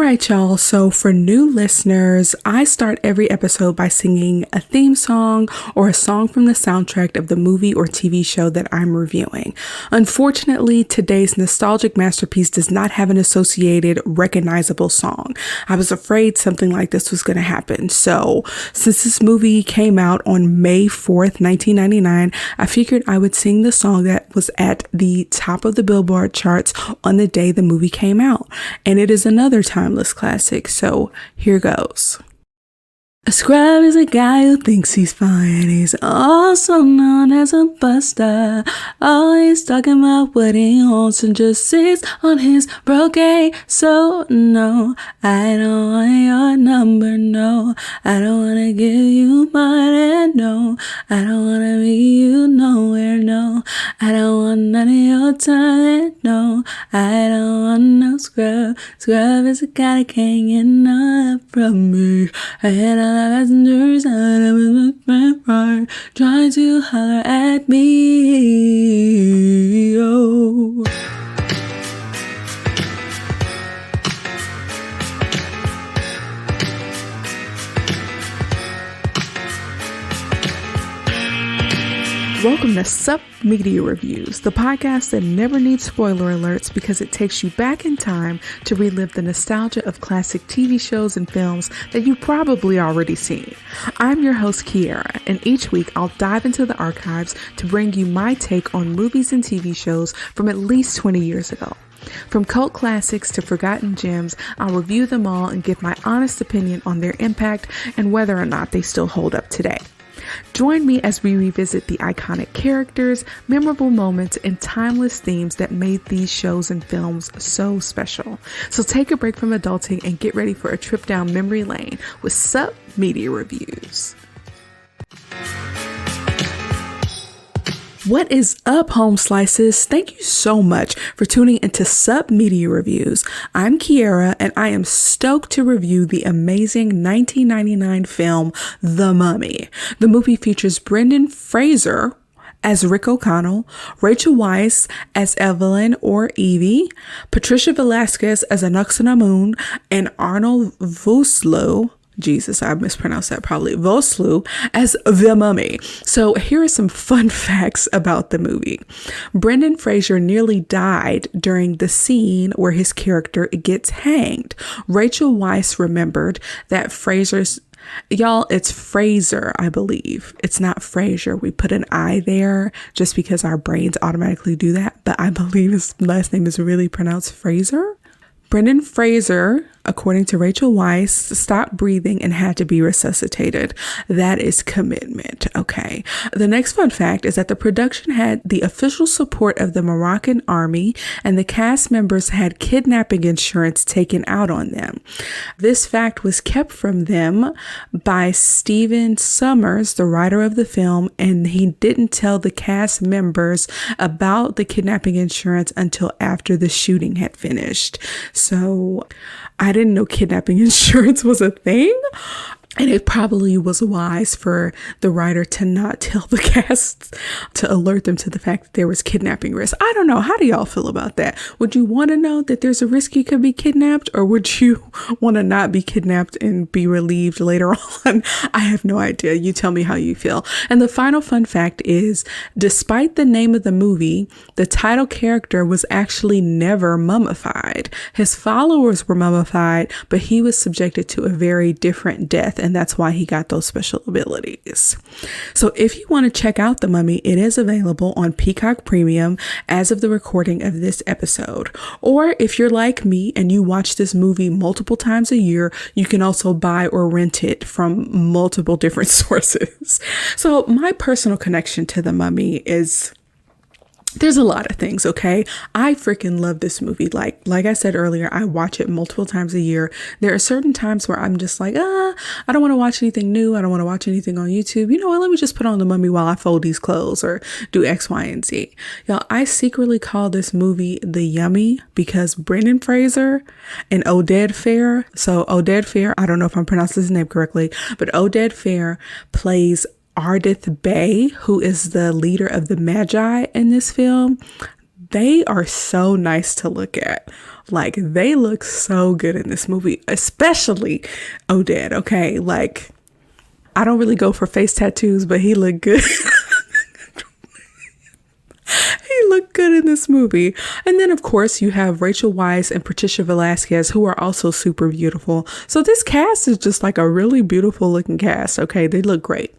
right, y'all. So for new listeners, I start every episode by singing a theme song or a song from the soundtrack of the movie or TV show that I'm reviewing. Unfortunately, today's nostalgic masterpiece does not have an associated recognizable song. I was afraid something like this was going to happen. So since this movie came out on May 4th, 1999, I figured I would sing the song that was at the top of the Billboard charts on the day the movie came out. And it is another timeless classic, so here goes. A scrub is a guy who thinks he's fine. He's also known as a buster. Always talking about what he wants and just sits on his broke A. So no, I don't want your number, no. I don't want to give you mine, no. I don't want to meet you nowhere, no. I don't want none of your time, no. I don't want no scrub. Scrub is a guy that can't get enough from me. I had a passengers out of his right, trying to holler at me. Oh. Welcome to Sup Media Reviews, the podcast that never needs spoiler alerts because it takes you back in time to relive the nostalgia of classic TV shows and films that you've probably already seen. I'm your host, Kiara, and each week I'll dive into the archives to bring you my take on movies and TV shows from at least 20 years ago. From cult classics to forgotten gems, I'll review them all and give my honest opinion on their impact and whether or not they still hold up today. Join me as we revisit the iconic characters, memorable moments, and timeless themes that made these shows and films so special. So take a break from adulting and get ready for a trip down memory lane with Sup Media Reviews. What is up, home slices? Thank you so much for tuning into Sup Media Reviews. I'm Kiara, and I am stoked to review the amazing 1999 film, The Mummy. The movie features Brendan Frasier as Rick O'Connell, Rachel Weisz as Evelyn or Evie, Patricia Velasquez as Anaxanamun, and Arnold Vosloo, Jesus, I mispronounced that probably, Vosloo as the Mummy. So here are some fun facts about the movie. Brendan Frasier nearly died during the scene where his character gets hanged. Rachel Weisz remembered that Y'all, it's Fraser, I believe. It's not Frasier. We put an I there just because our brains automatically do that. But I believe his last name is really pronounced Fraser. Brendan Frasier, according to Rachel Weisz, stopped breathing and had to be resuscitated. That is commitment, okay? The next fun fact is that the production had the official support of the Moroccan army, and the cast members had kidnapping insurance taken out on them. This fact was kept from them by Stephen Sommers, the writer of the film, and he didn't tell the cast members about the kidnapping insurance until after the shooting had finished. So I didn't know kidnapping insurance was a thing. And it probably was wise for the writer to not tell the cast, to alert them to the fact that there was kidnapping risk. I don't know. How do y'all feel about that? Would you want to know that there's a risk you could be kidnapped, or would you want to not be kidnapped and be relieved later on? I have no idea. You tell me how you feel. And the final fun fact is, despite the name of the movie, the title character was actually never mummified. His followers were mummified, but he was subjected to a very different death. And that's why he got those special abilities. So if you want to check out The Mummy, it is available on Peacock Premium as of the recording of this episode. Or if you're like me and you watch this movie multiple times a year, you can also buy or rent it from multiple different sources. So my personal connection to The Mummy is, there's a lot of things, okay? I freaking love this movie. Like I said earlier, I watch it multiple times a year. There are certain times where I'm just like, I don't want to watch anything new. I don't want to watch anything on YouTube. You know what? Let me just put on The Mummy while I fold these clothes or do X, Y, and Z. Y'all, I secretly call this movie The Yummy because Brendan Frasier and Oded Fehr. So Oded Fehr, I don't know if I'm pronouncing his name correctly, but Oded Fehr plays Ardith Bey, who is the leader of the Magi in this film. they are so nice to look at. Like, they look so good in this movie, especially Oded. Okay, like, I don't really go for face tattoos, but he looked good. He looked good in this movie. And then, of course, you have Rachel Weisz and Patricia Velasquez, who are also super beautiful. So this cast is just like a really beautiful looking cast. Okay, they look great.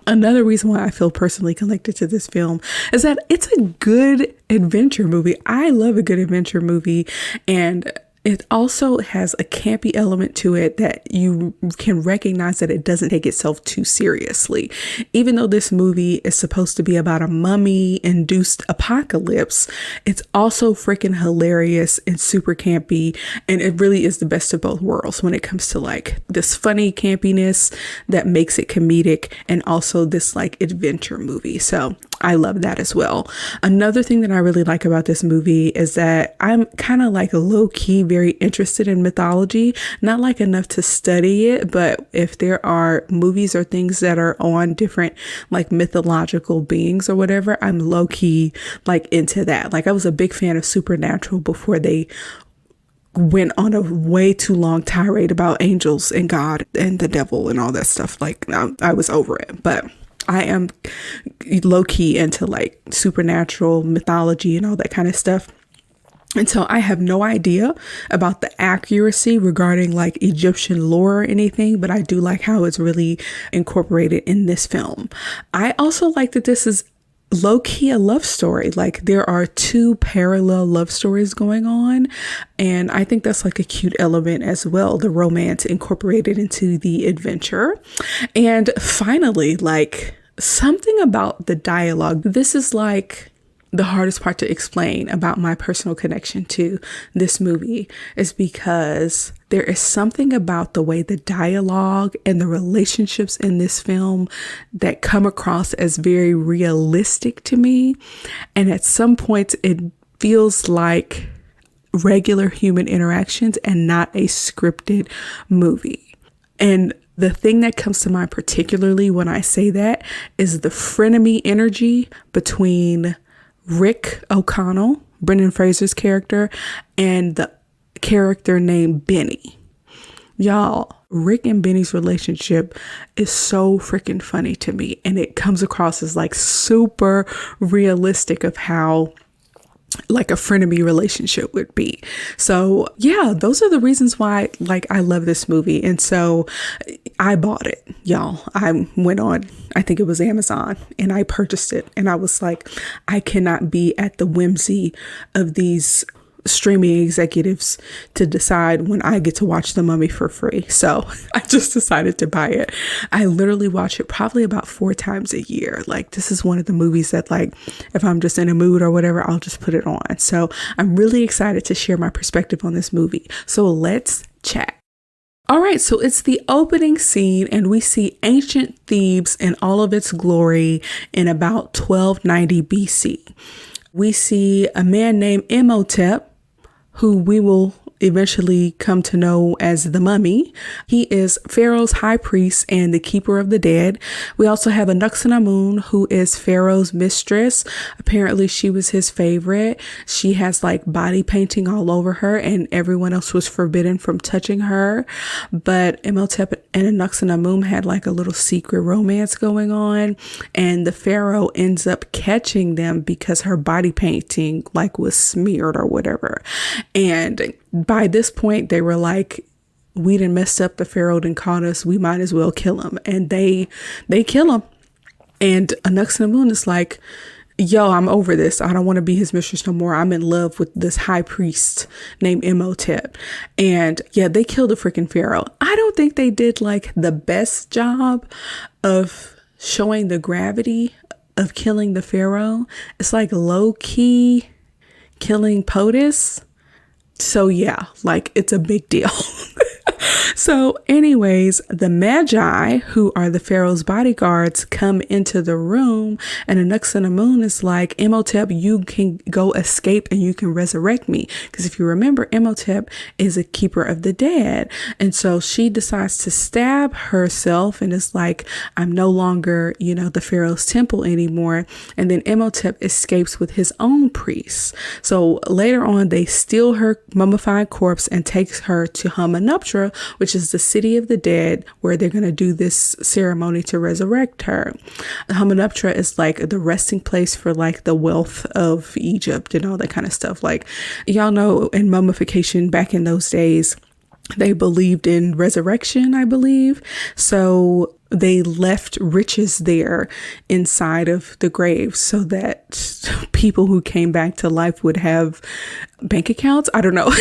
Another reason why I feel personally connected to this film is that it's a good adventure movie. I love a good adventure movie, and it also has a campy element to it that you can recognize that it doesn't take itself too seriously. Even though this movie is supposed to be about a mummy-induced apocalypse, it's also freaking hilarious and super campy. And it really is the best of both worlds when it comes to like this funny campiness that makes it comedic and also this like adventure movie. So I love that as well. Another thing that I really like about this movie is that I'm kind of like low-key very interested in mythology, not like enough to study it, but if there are movies or things that are on different like mythological beings or whatever, I'm low-key like into that. Like, I was a big fan of Supernatural before they went on a way too long tirade about angels and God and the devil and all that stuff. Like, I was over it, but I am low-key into like supernatural mythology and all that kind of stuff. And so I have no idea about the accuracy regarding like Egyptian lore or anything, but I do like how it's really incorporated in this film. I also like that this is low-key a love story. Like, there are two parallel love stories going on, and I think that's like a cute element as well, the romance incorporated into the adventure. And finally, like, something about the dialogue. This is like the hardest part to explain about my personal connection to this movie, is because there is something about the way the dialogue and the relationships in this film that come across as very realistic to me. And at some points it feels like regular human interactions and not a scripted movie. And the thing that comes to mind particularly when I say that is the frenemy energy between Rick O'Connell, Brendan Fraser's character, and the character named Benny. Y'all, Rick and Benny's relationship is so freaking funny to me, and it comes across as like super realistic of how like a frenemy relationship would be. So yeah, those are the reasons why like I love this movie. And so I bought it, y'all. I went on, I think it was Amazon, and I purchased it, and I was like, I cannot be at the whimsy of these streaming executives to decide when I get to watch The Mummy for free. So I just decided to buy it. I literally watch it probably about 4 times a year. Like, this is one of the movies that, like, if I'm just in a mood or whatever, I'll just put it on. So I'm really excited to share my perspective on this movie. So let's chat. All right, so it's the opening scene, and we see ancient Thebes in all of its glory in about 1290 BC. We see a man named Imhotep, who we will eventually come to know as the Mummy. He is Pharaoh's high priest and the keeper of the dead. We also have Anuxinamun, who is Pharaoh's mistress. Apparently she was his favorite. She has like body painting all over her, and everyone else was forbidden from touching her. But Imhotep and Anuxinamun had like a little secret romance going on, and the Pharaoh ends up catching them because her body painting like was smeared or whatever. And by this point, they were like, we done messed up. The Pharaoh done caught us. We might as well kill him. And they kill him. And Anuxinamun is like, yo, I'm over this. I don't want to be his mistress no more. I'm in love with this high priest named Imhotep. And yeah, they killed the freaking Pharaoh. I don't think they did like the best job of showing the gravity of killing the Pharaoh. It's like low key killing POTUS. So yeah, like it's a big deal. So anyways, the Magi, who are the Pharaoh's bodyguards, come into the room, and Anuxinamun is like, Imhotep, you can go escape and you can resurrect me. Because if you remember, Imhotep is a keeper of the dead. And so she decides to stab herself and is like, I'm no longer, the Pharaoh's temple anymore. And then Imhotep escapes with his own priests. So later on, they steal her mummified corpse and takes her to Hamunaptra, which is the city of the dead, where they're going to do this ceremony to resurrect her. Hamunaptra is like the resting place for like the wealth of Egypt and all that kind of stuff. Like, y'all know, in mummification back in those days, they believed in resurrection, I believe. So they left riches there inside of the grave so that people who came back to life would have bank accounts. I don't know.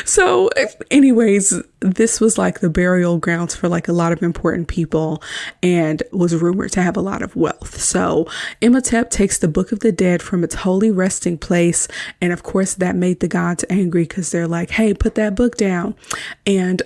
So anyways, this was like the burial grounds for like a lot of important people and was rumored to have a lot of wealth. So Imhotep takes the Book of the Dead from its holy resting place. And of course, that made the gods angry because they're like, hey, put that book down. And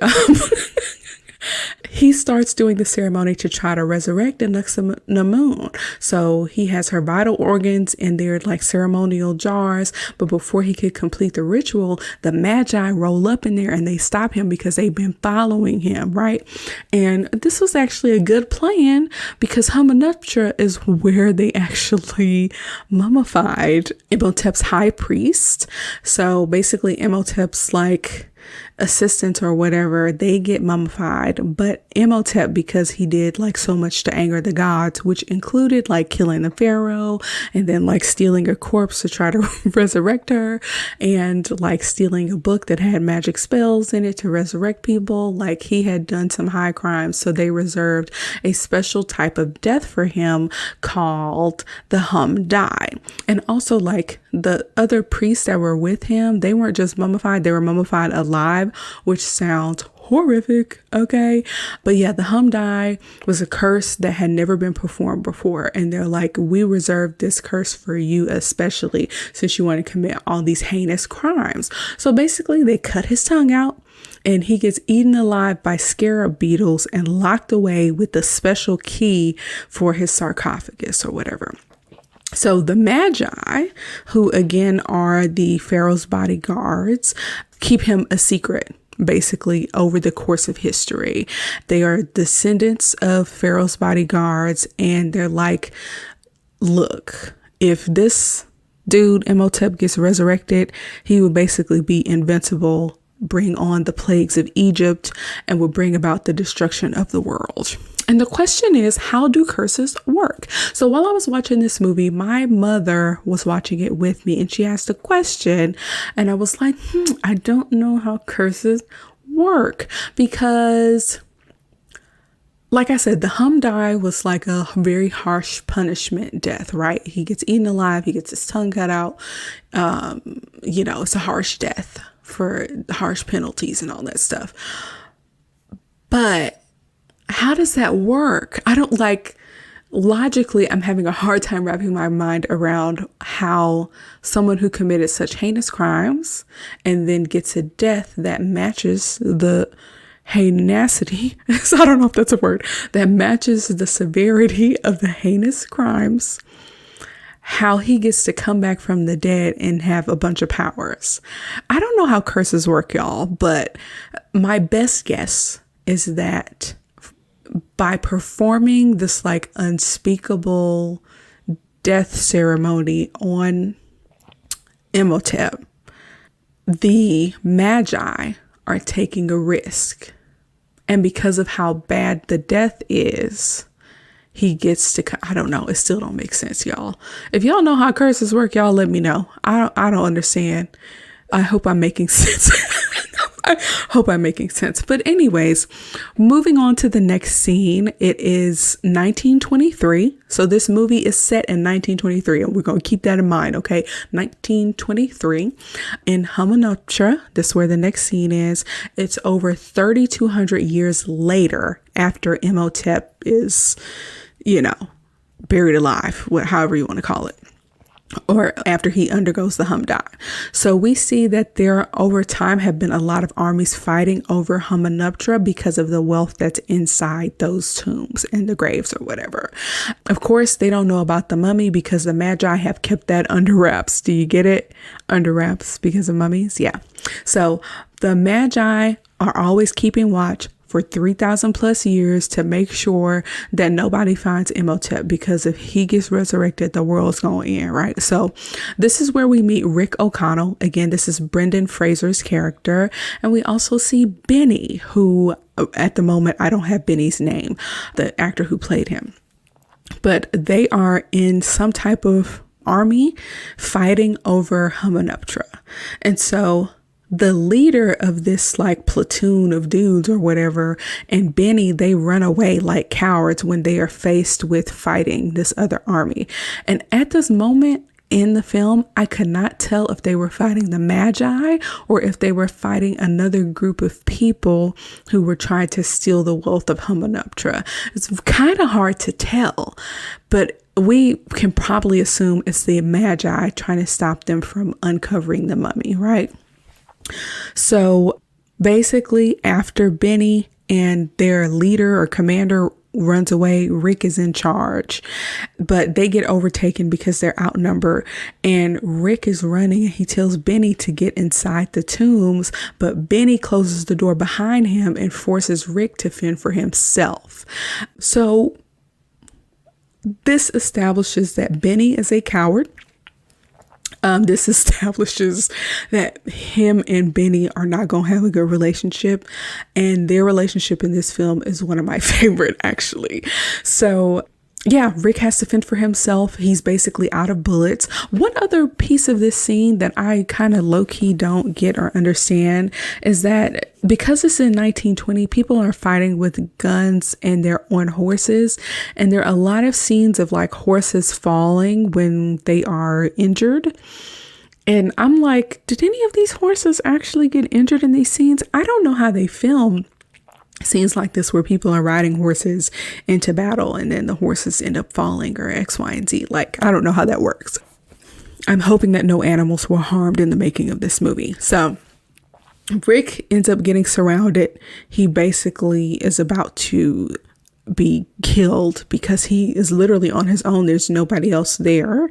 he starts doing the ceremony to try to resurrect Anuxinamun. So he has her vital organs in their like ceremonial jars. But before he could complete the ritual, the Magi roll up in there and they stop him because they've been following him, right? And this was actually a good plan because Hamunaptra is where they actually mummified Imhotep's high priest. So basically Imhotep's like assistants or whatever, they get mummified, but Imhotep, because he did like so much to anger the gods, which included like killing the pharaoh and then like stealing a corpse to try to resurrect her and like stealing a book that had magic spells in it to resurrect people. Like, he had done some high crimes, so they reserved a special type of death for him called the Hamdai. And also, like, the other priests that were with him, they weren't just mummified, they were mummified alive, which sounds horrific, okay? But yeah, the Hamdai was a curse that had never been performed before. And they're like, we reserved this curse for you, especially since you want to commit all these heinous crimes. So basically, they cut his tongue out and he gets eaten alive by scarab beetles and locked away with the special key for his sarcophagus or whatever. So the Magi, who again are the Pharaoh's bodyguards, keep him a secret, basically, over the course of history. They are descendants of Pharaoh's bodyguards, and they're like, look, if this dude Imhotep gets resurrected, he will basically be invincible, bring on the plagues of Egypt, and will bring about the destruction of the world. And the question is, how do curses work? So while I was watching this movie, my mother was watching it with me and she asked a question and I was like, I don't know how curses work because, like I said, the Hamdai was like a very harsh punishment death, right? He gets eaten alive. He gets his tongue cut out. It's a harsh death for harsh penalties and all that stuff. But how does that work? I don't logically, I'm having a hard time wrapping my mind around how someone who committed such heinous crimes and then gets a death that matches the heinacity. So I don't know if that's a word, that matches the severity of the heinous crimes, how he gets to come back from the dead and have a bunch of powers. I don't know how curses work, y'all, but my best guess is that by performing this like unspeakable death ceremony on Imhotep, the Magi are taking a risk. And because of how bad the death is, he gets to, I don't know, it still don't make sense, y'all. If y'all know how curses work, y'all let me know. I don't understand. I hope I'm making sense. I hope I'm making sense. But anyways, moving on to the next scene, it is 1923. So this movie is set in 1923, and we're going to keep that in mind, okay? 1923 in Hamunaptra. This is where the next scene is. It's over 3,200 years later after Imhotep is, buried alive, however you want to call it. or after he undergoes the Hamdan. So we see that there over time have been a lot of armies fighting over Hamunaptra because of the wealth that's inside those tombs and the graves or whatever. Of course, they don't know about the mummy because the Magi have kept that under wraps. Do you get it? Under wraps because of mummies? Yeah. So the Magi are always keeping watch for 3,000 plus years to make sure that nobody finds Imhotep, because if he gets resurrected, the world's going to end, right? So this is where we meet Rick O'Connell. Again, this is Brendan Frasier's character. And we also see Benny, who at the moment, I don't have Benny's name, the actor who played him. But they are in some type of army fighting over Hamunaptra. And so the leader of this like platoon of dudes or whatever and Benny, they run away like cowards when they are faced with fighting this other army. And at this moment in the film, I could not tell if they were fighting the Magi or if they were fighting another group of people who were trying to steal the wealth of Hamunaptra. It's kind of hard to tell, but we can probably assume it's the Magi trying to stop them from uncovering the mummy, right? So basically, after Benny and their leader or commander runs away, Rick is in charge, but they get overtaken because they're outnumbered, and Rick is running and he tells Benny to get inside the tombs, but Benny closes the door behind him and forces Rick to fend for himself. So this establishes that Benny is a coward. This establishes that him and Benny are not going to have a good relationship. And their relationship in this film is one of my favorite, actually. So yeah, Rick has to fend for himself. He's basically out of bullets. One other piece of this scene that I kind of low-key don't get or understand is that because it's in 1920, people are fighting with guns and they're on horses. And there are a lot of scenes of like horses falling when they are injured. And I'm like, did any of these horses actually get injured in these scenes? I don't know how they film scenes like this where people are riding horses into battle and then the horses end up falling or X, Y, and Z. Like, I don't know how that works. I'm hoping that no animals were harmed in the making of this movie. So Rick ends up getting surrounded. He basically is about to be killed because he is literally on his own. There's nobody else there.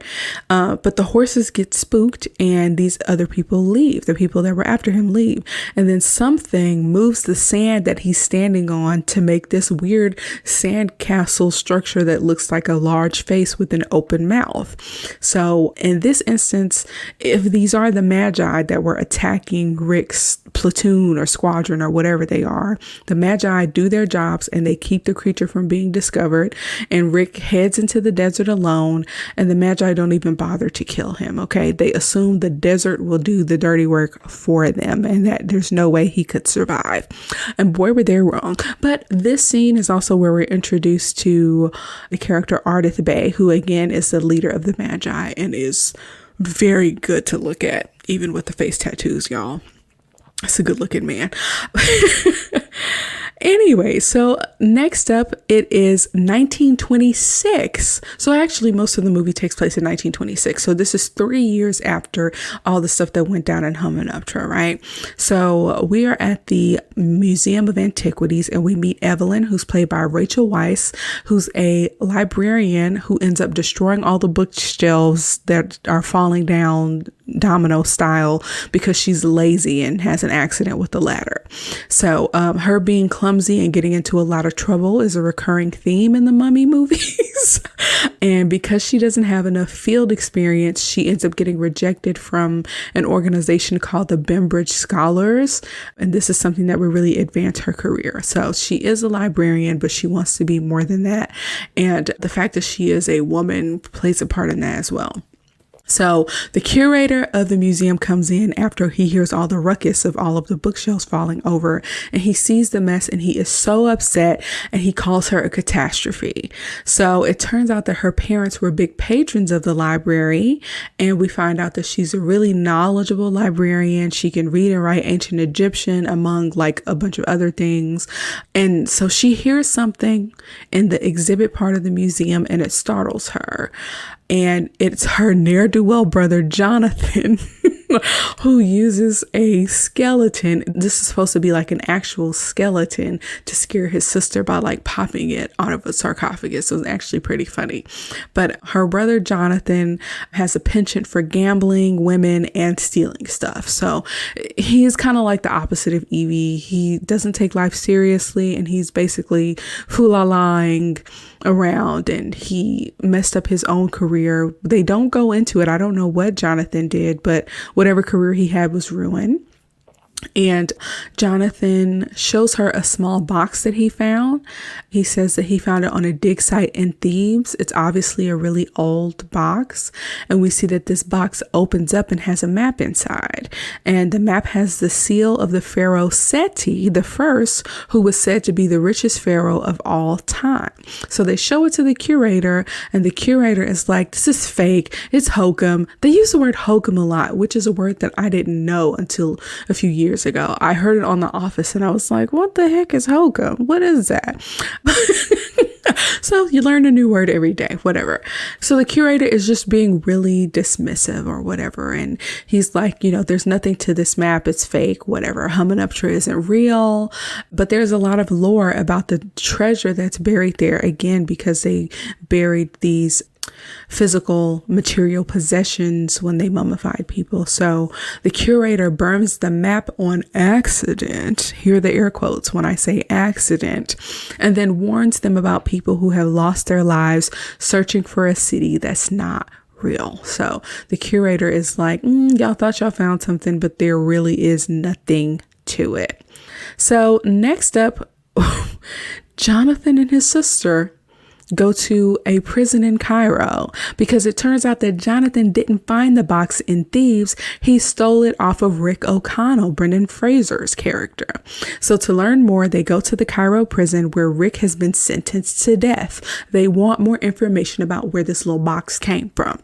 But the horses get spooked and these other people leave. The people that were after him leave. And then something moves the sand that he's standing on to make this weird sandcastle structure that looks like a large face with an open mouth. So in this instance, if these are the Magi that were attacking Rick's platoon or squadron or whatever they are, the Magi do their jobs and they keep the creature from being discovered, and Rick heads into the desert alone, and the Magi don't even bother to kill him. Okay, they assume the desert will do the dirty work for them and that there's no way he could survive. And boy, were they wrong. But this scene is also where we're introduced to the character Ardith Bay, who again is the leader of the Magi and is very good to look at, even with the face tattoos, y'all. It's a good looking man. Anyway, so next up, it is 1926. So actually, most of the movie takes place in 1926. So this is 3 years after all the stuff that went down in Hamunaptra, right? So we are at the Museum of Antiquities and we meet Evelyn, who's played by Rachel Weisz, who's a librarian who ends up destroying all the bookshelves that are falling down domino style because she's lazy and has an accident with the ladder. So her being clumsy and getting into a lot of trouble is a recurring theme in the Mummy movies. And because she doesn't have enough field experience, she ends up getting rejected from an organization called the Bembridge Scholars. And this is something that will really advance her career. So she is a librarian, but she wants to be more than that. And the fact that she is a woman plays a part in that as well. So the curator of the museum comes in after he hears all the ruckus of all of the bookshelves falling over, and he sees the mess and he is so upset and he calls her a catastrophe. So it turns out that her parents were big patrons of the library, and we find out that she's a really knowledgeable librarian. She can read and write ancient Egyptian among like a bunch of other things. And so she hears something in the exhibit part of the museum and it startles her. And it's her ne'er-do-well brother, Jonathan, who uses a skeleton. This is supposed to be like an actual skeleton to scare his sister by like popping it out of a sarcophagus. So it's actually pretty funny. But her brother, Jonathan, has a penchant for gambling, women, and stealing stuff. So he's kind of like the opposite of Evie. He doesn't take life seriously, and he's basically fool-la-lying around, and he messed up his own career. They don't go into it. I don't know what Jonathan did, but whatever career he had was ruined. And Jonathan shows her a small box that he found. He says that he found it on a dig site in Thebes. It's obviously a really old box. And we see that this box opens up and has a map inside. And the map has the seal of the pharaoh Seti the first, who was said to be the richest pharaoh of all time. So they show it to the curator, and the curator is like, this is fake. It's hokum. They use the word hokum a lot, which is a word that I didn't know until a few years ago. I heard it on The Office and I was like, what the heck is hokum? What is that? So you learn a new word every day, whatever. So the curator is just being really dismissive or whatever. And he's like, there's nothing to this map. It's fake, whatever. Hamunaptra isn't real. But there's a lot of lore about the treasure that's buried there, again, because they buried these physical material possessions when they mummified people. So the curator burns the map on accident. Here are the air quotes when I say accident, and then warns them about people who have lost their lives searching for a city that's not real. So the curator is like, y'all thought y'all found something, but there really is nothing to it. So next up, Jonathan and his sister go to a prison in Cairo, because it turns out that Jonathan didn't find the box in Thebes. He stole it off of Rick O'Connell, Brendan Frasier's character. So to learn more, they go to the Cairo prison where Rick has been sentenced to death. They want more information about where this little box came from.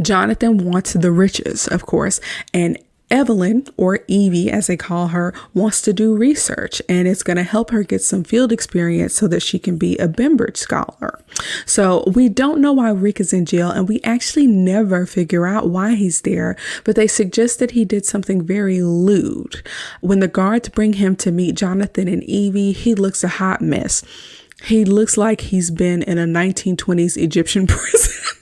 Jonathan wants the riches, of course, and Evelyn, or Evie as they call her, wants to do research, and it's going to help her get some field experience so that she can be a Bembridge scholar. So we don't know why Rick is in jail, and we actually never figure out why he's there, but they suggest that he did something very lewd. When the guards bring him to meet Jonathan and Evie, he looks a hot mess. He looks like he's been in a 1920s Egyptian prison.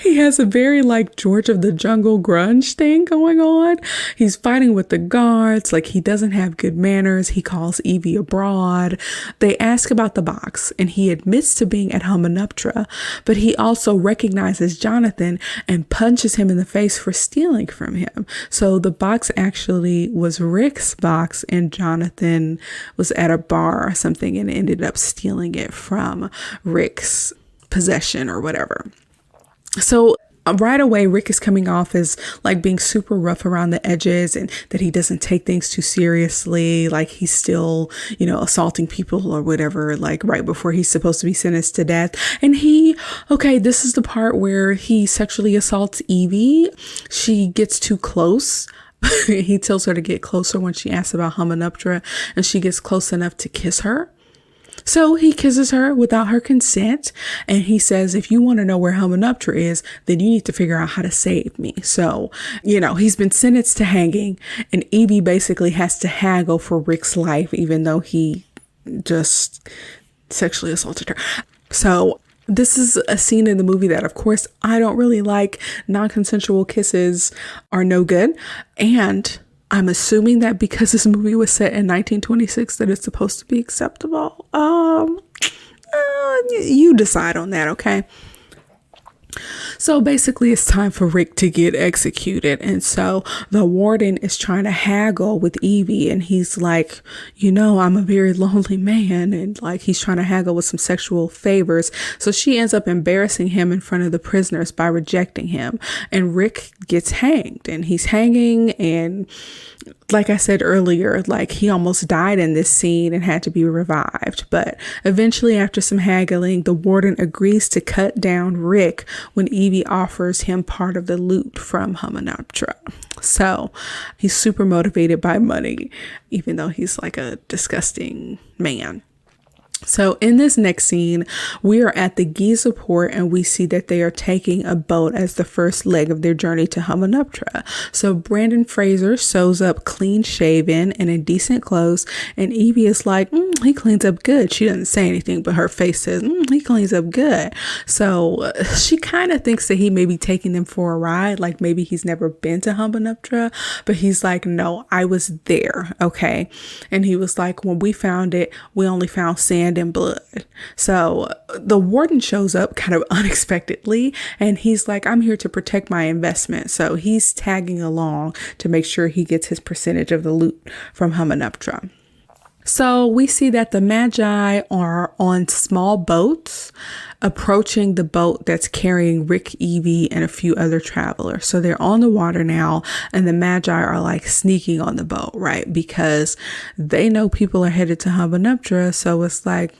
He has a very like George of the Jungle grunge thing going on. He's fighting with the guards. Like, he doesn't have good manners. He calls Evie a broad. They ask about the box, and he admits to being at Hamunaptra, but he also recognizes Jonathan and punches him in the face for stealing from him. So the box actually was Rick's box, and Jonathan was at a bar or something and ended up stealing it from Rick's possession or whatever. So right away, Rick is coming off as like being super rough around the edges, and that he doesn't take things too seriously. Like, he's still, assaulting people or whatever, like right before he's supposed to be sentenced to death. And this is the part where he sexually assaults Evie. She gets too close. He tells her to get closer when she asks about Hamunaptra, and she gets close enough to kiss her. So he kisses her without her consent, and he says, if you want to know where Hamunaptra is, then you need to figure out how to save me. So, he's been sentenced to hanging, and Evie basically has to haggle for Rick's life, even though he just sexually assaulted her. So this is a scene in the movie that, of course, I don't really like. Non-consensual kisses are no good. And I'm assuming that because this movie was set in 1926 that it's supposed to be acceptable. You decide on that, okay? So basically, it's time for Rick to get executed. And so the warden is trying to haggle with Evie, and he's like, I'm a very lonely man. And like, he's trying to haggle with some sexual favors. So she ends up embarrassing him in front of the prisoners by rejecting him. And Rick gets hanged, and he's hanging. And like I said earlier, like, he almost died in this scene and had to be revived. But eventually, after some haggling, the warden agrees to cut down Rick when Evie offers him part of the loot from Hamunaptra. So he's super motivated by money, even though he's like a disgusting man. So in this next scene, we are at the Giza port and we see that they are taking a boat as the first leg of their journey to Hamunaptra. So Brendan Frasier shows up clean shaven and in decent clothes, and Evie is like, he cleans up good. She doesn't say anything, but her face says, he cleans up good. So she kind of thinks that he may be taking them for a ride, like maybe he's never been to Hamunaptra, but he's like, no, I was there, okay? And he was like, when we found it, we only found sand and blood. So the warden shows up kind of unexpectedly, and he's like, I'm here to protect my investment. So he's tagging along to make sure he gets his percentage of the loot from Hamunaptra. So we see that the Magi are on small boats approaching the boat that's carrying Rick, Evie, and a few other travelers. So they're on the water now, and the Magi are like sneaking on the boat, right? Because they know people are headed to Hamunaptra. So it's like,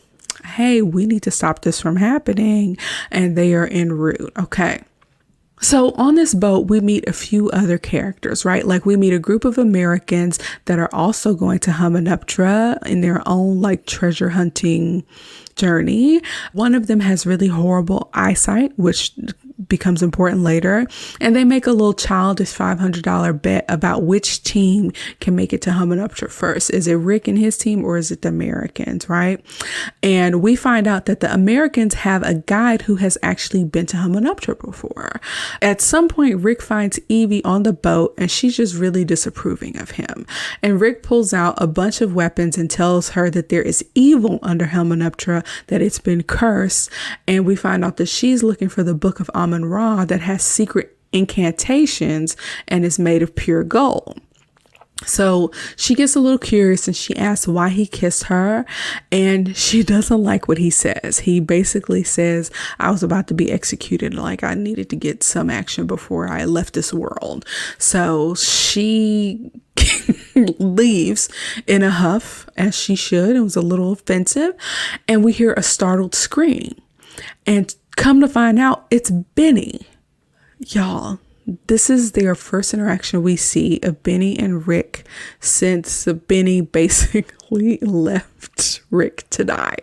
hey, we need to stop this from happening. And they are en route. Okay. So on this boat, we meet a few other characters, right? Like we meet a group of Americans that are also going to Hamunaptra in their own like treasure hunting journey. One of them has really horrible eyesight, which becomes important later. And they make a little childish $500 bet about which team can make it to Hamunaptra first. Is it Rick and his team, or is it the Americans, right? And we find out that the Americans have a guide who has actually been to Hamunaptra before. At some point, Rick finds Evie on the boat and she's just really disapproving of him. And Rick pulls out a bunch of weapons and tells her that there is evil under Hamunaptra, that it's been cursed. And we find out that she's looking for the Book of Amun-Ra that has secret incantations and is made of pure gold. So she gets a little curious and she asks why he kissed her, and she doesn't like what he says. He basically says, I was about to be executed, like I needed to get some action before I left this world. So she leaves in a huff, as she should. It was a little offensive, and we hear a startled scream, and come to find out it's Benny. Y'all, this is their first interaction we see of Benny and Rick since Benny basically left Rick to die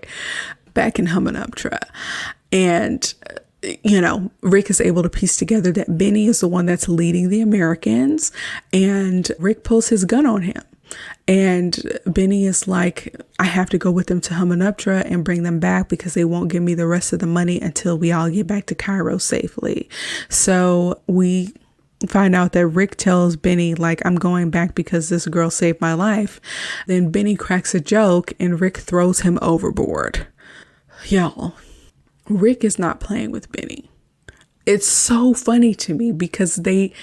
back in Hamunaptra. And, you know, Rick is able to piece together that Benny is the one that's leading the Americans, and Rick pulls his gun on him. And Benny is like, I have to go with them to Hamunaptra and bring them back because they won't give me the rest of the money until we all get back to Cairo safely. So we find out that Rick tells Benny, like, I'm going back because this girl saved my life. Then Benny cracks a joke and Rick throws him overboard. Y'all, Rick is not playing with Benny. It's so funny to me because they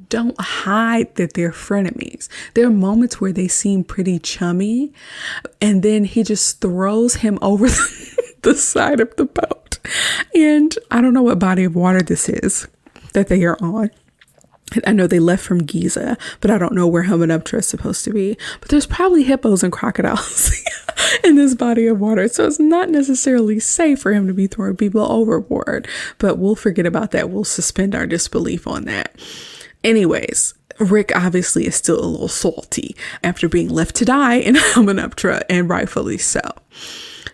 don't hide that they're frenemies. There are moments where they seem pretty chummy, and then he just throws him over the side of the boat. And I don't know what body of water this is that they are on. I know they left from Giza, but I don't know where Hamunaptra is supposed to be. But there's probably hippos and crocodiles in this body of water. So it's not necessarily safe for him to be throwing people overboard. But we'll forget about that. We'll suspend our disbelief on that. Anyways, Rick obviously is still a little salty after being left to die in Hamunaptra, and rightfully so.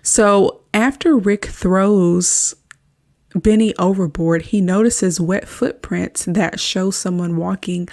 So after Rick throws Benny overboard, he notices wet footprints that show someone walking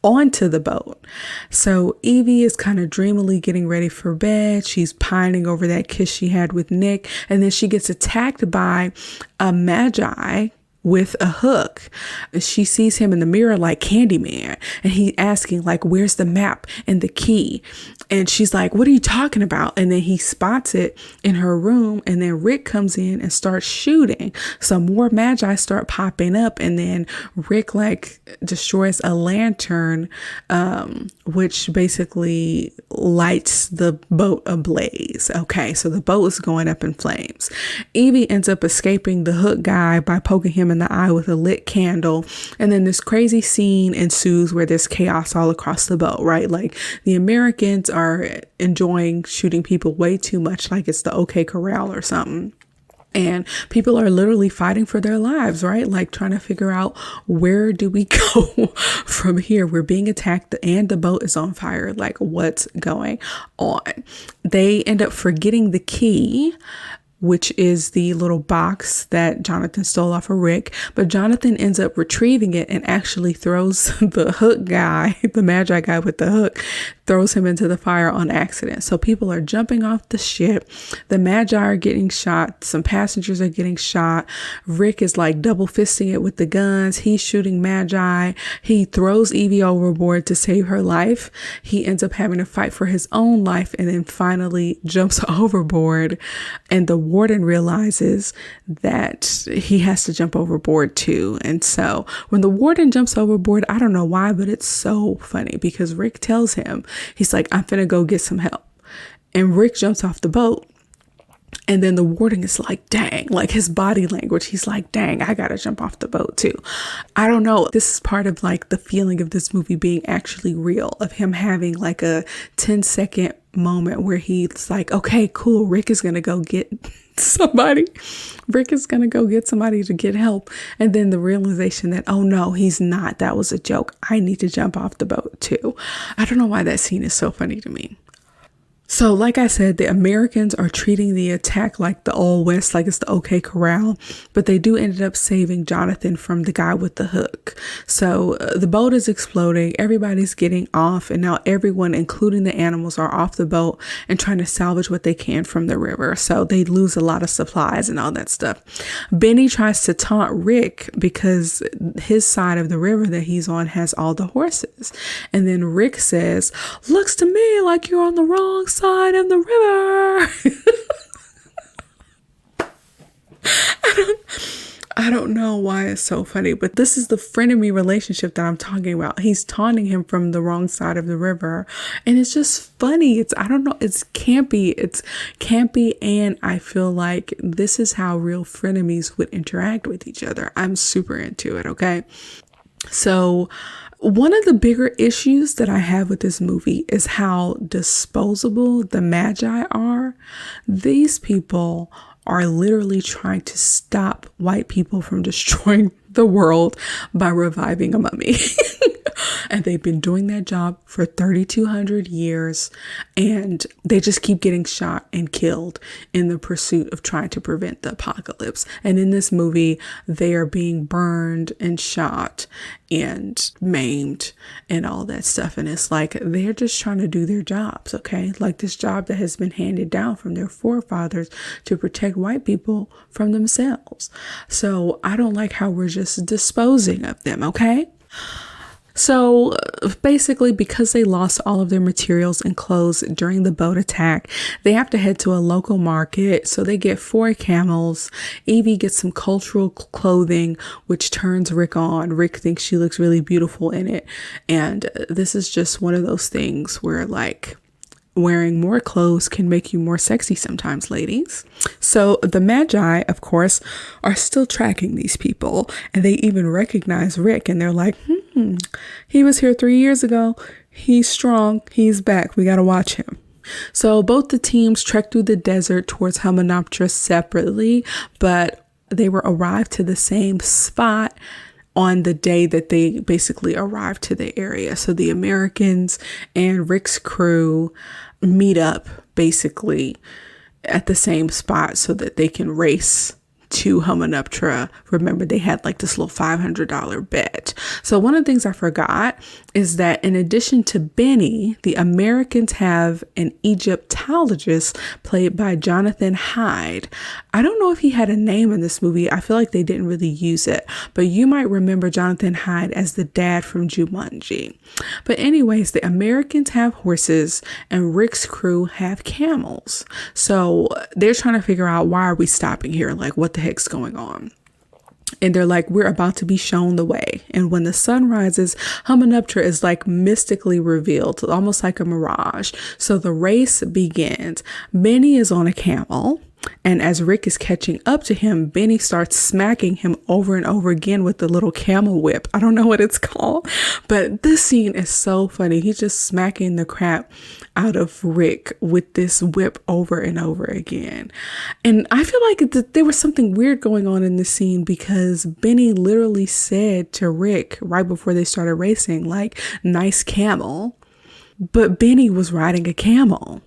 onto the boat. So Evie is kind of dreamily getting ready for bed. She's pining over that kiss she had with Nick, and then she gets attacked by a Magi with a hook. She sees him in the mirror like Candyman, and he asking like, where's the map and the key? And she's like, what are you talking about? And then he spots it in her room, and then Rick comes in and starts shooting. Some more Magi start popping up, and then Rick like destroys a lantern, which basically lights the boat ablaze. Okay, so the boat is going up in flames. Evie ends up escaping the hook guy by poking him in the eye with a lit candle, and then this crazy scene ensues where there's chaos all across the boat, right? Like the Americans are enjoying shooting people way too much, like it's the OK Corral or something. And people are literally fighting for their lives, right? Like trying to figure out, where do we go from here? We're being attacked and the boat is on fire. Like, what's going on? They end up forgetting the key, which is the little box that Jonathan stole off of Rick. But Jonathan ends up retrieving it and actually throws the hook guy, the Magi guy with the hook, throws him into the fire on accident. So people are jumping off the ship. The Magi are getting shot. Some passengers are getting shot. Rick is like double fisting it with the guns. He's shooting Magi. He throws Evie overboard to save her life. He ends up having to fight for his own life and then finally jumps overboard. And the warden realizes that he has to jump overboard too. And so when the warden jumps overboard, I don't know why, but it's so funny because Rick tells him, he's like, I'm finna go get some help. And Rick jumps off the boat. And then the warden is like, dang, like his body language. He's like, dang, I gotta jump off the boat too. I don't know. This is part of like the feeling of this movie being actually real, of him having like a 10-second moment where he's like, okay, cool. Rick is going to go get somebody. Rick is going to go get somebody to get help. And then the realization that, oh no, he's not. That was a joke. I need to jump off the boat too. I don't know why that scene is so funny to me. So like I said, the Americans are treating the attack like the Old West, like it's the OK Corral, but they do end up saving Jonathan from the guy with the hook. So the boat is exploding, everybody's getting off, and now everyone, including the animals, are off the boat and trying to salvage what they can from the river. So they lose a lot of supplies and all that stuff. Benny tries to taunt Rick because his side of the river that he's on has all the horses. And then Rick says, looks to me like you're on the wrong side of the river. I don't know why it's so funny, but this is the frenemy relationship that I'm talking about. He's taunting him from the wrong side of the river. And it's just funny. I don't know. It's campy. It's campy. And I feel like this is how real frenemies would interact with each other. I'm super into it. Okay. So one of the bigger issues that I have with this movie is how disposable the Magi are. These people are literally trying to stop white people from destroying the world by reviving a mummy. And they've been doing that job for 3,200 years, and they just keep getting shot and killed in the pursuit of trying to prevent the apocalypse. And in this movie, they are being burned and shot and maimed and all that stuff. And it's like, they're just trying to do their jobs, okay? Like this job that has been handed down from their forefathers to protect white people from themselves. So I don't like how we're just disposing of them, okay? So basically, because they lost all of their materials and clothes during the boat attack, they have to head to a local market. So they get 4 camels. Evie gets some cultural clothing, which turns Rick on. Rick thinks she looks really beautiful in it. And this is just one of those things where like, wearing more clothes can make you more sexy sometimes, ladies. So the Magi, of course, are still tracking these people, and they even recognize Rick, and they're like, he was here 3 years ago. He's strong. He's back. We got to watch him. So both the teams trek through the desert towards Hamunaptra separately, but they were arrived to the same spot on the day that they basically arrived to the area. So the Americans and Rick's crew meet up basically at the same spot so that they can race to Hamunaptra. Remember, they had like this little $500 bet. So one of the things I forgot is that in addition to Benny, the Americans have an Egyptologist played by Jonathan Hyde. I don't know if he had a name in this movie. I feel like they didn't really use it, but you might remember Jonathan Hyde as the dad from Jumanji. But anyways, the Americans have horses and Rick's crew have camels. So they're trying to figure out, why are we stopping here? Like, what the heck's going on? And they're like, we're about to be shown the way. And when the sun rises, Hamunaptra is like mystically revealed, almost like a mirage. So the race begins. Benny is on a camel. And as Rick is catching up to him, Benny starts smacking him over and over again with the little camel whip. I don't know what it's called, but this scene is so funny. He's just smacking the crap out of Rick with this whip over and over again. And I feel like there was something weird going on in this scene because Benny literally said to Rick right before they started racing, like, nice camel. But Benny was riding a camel.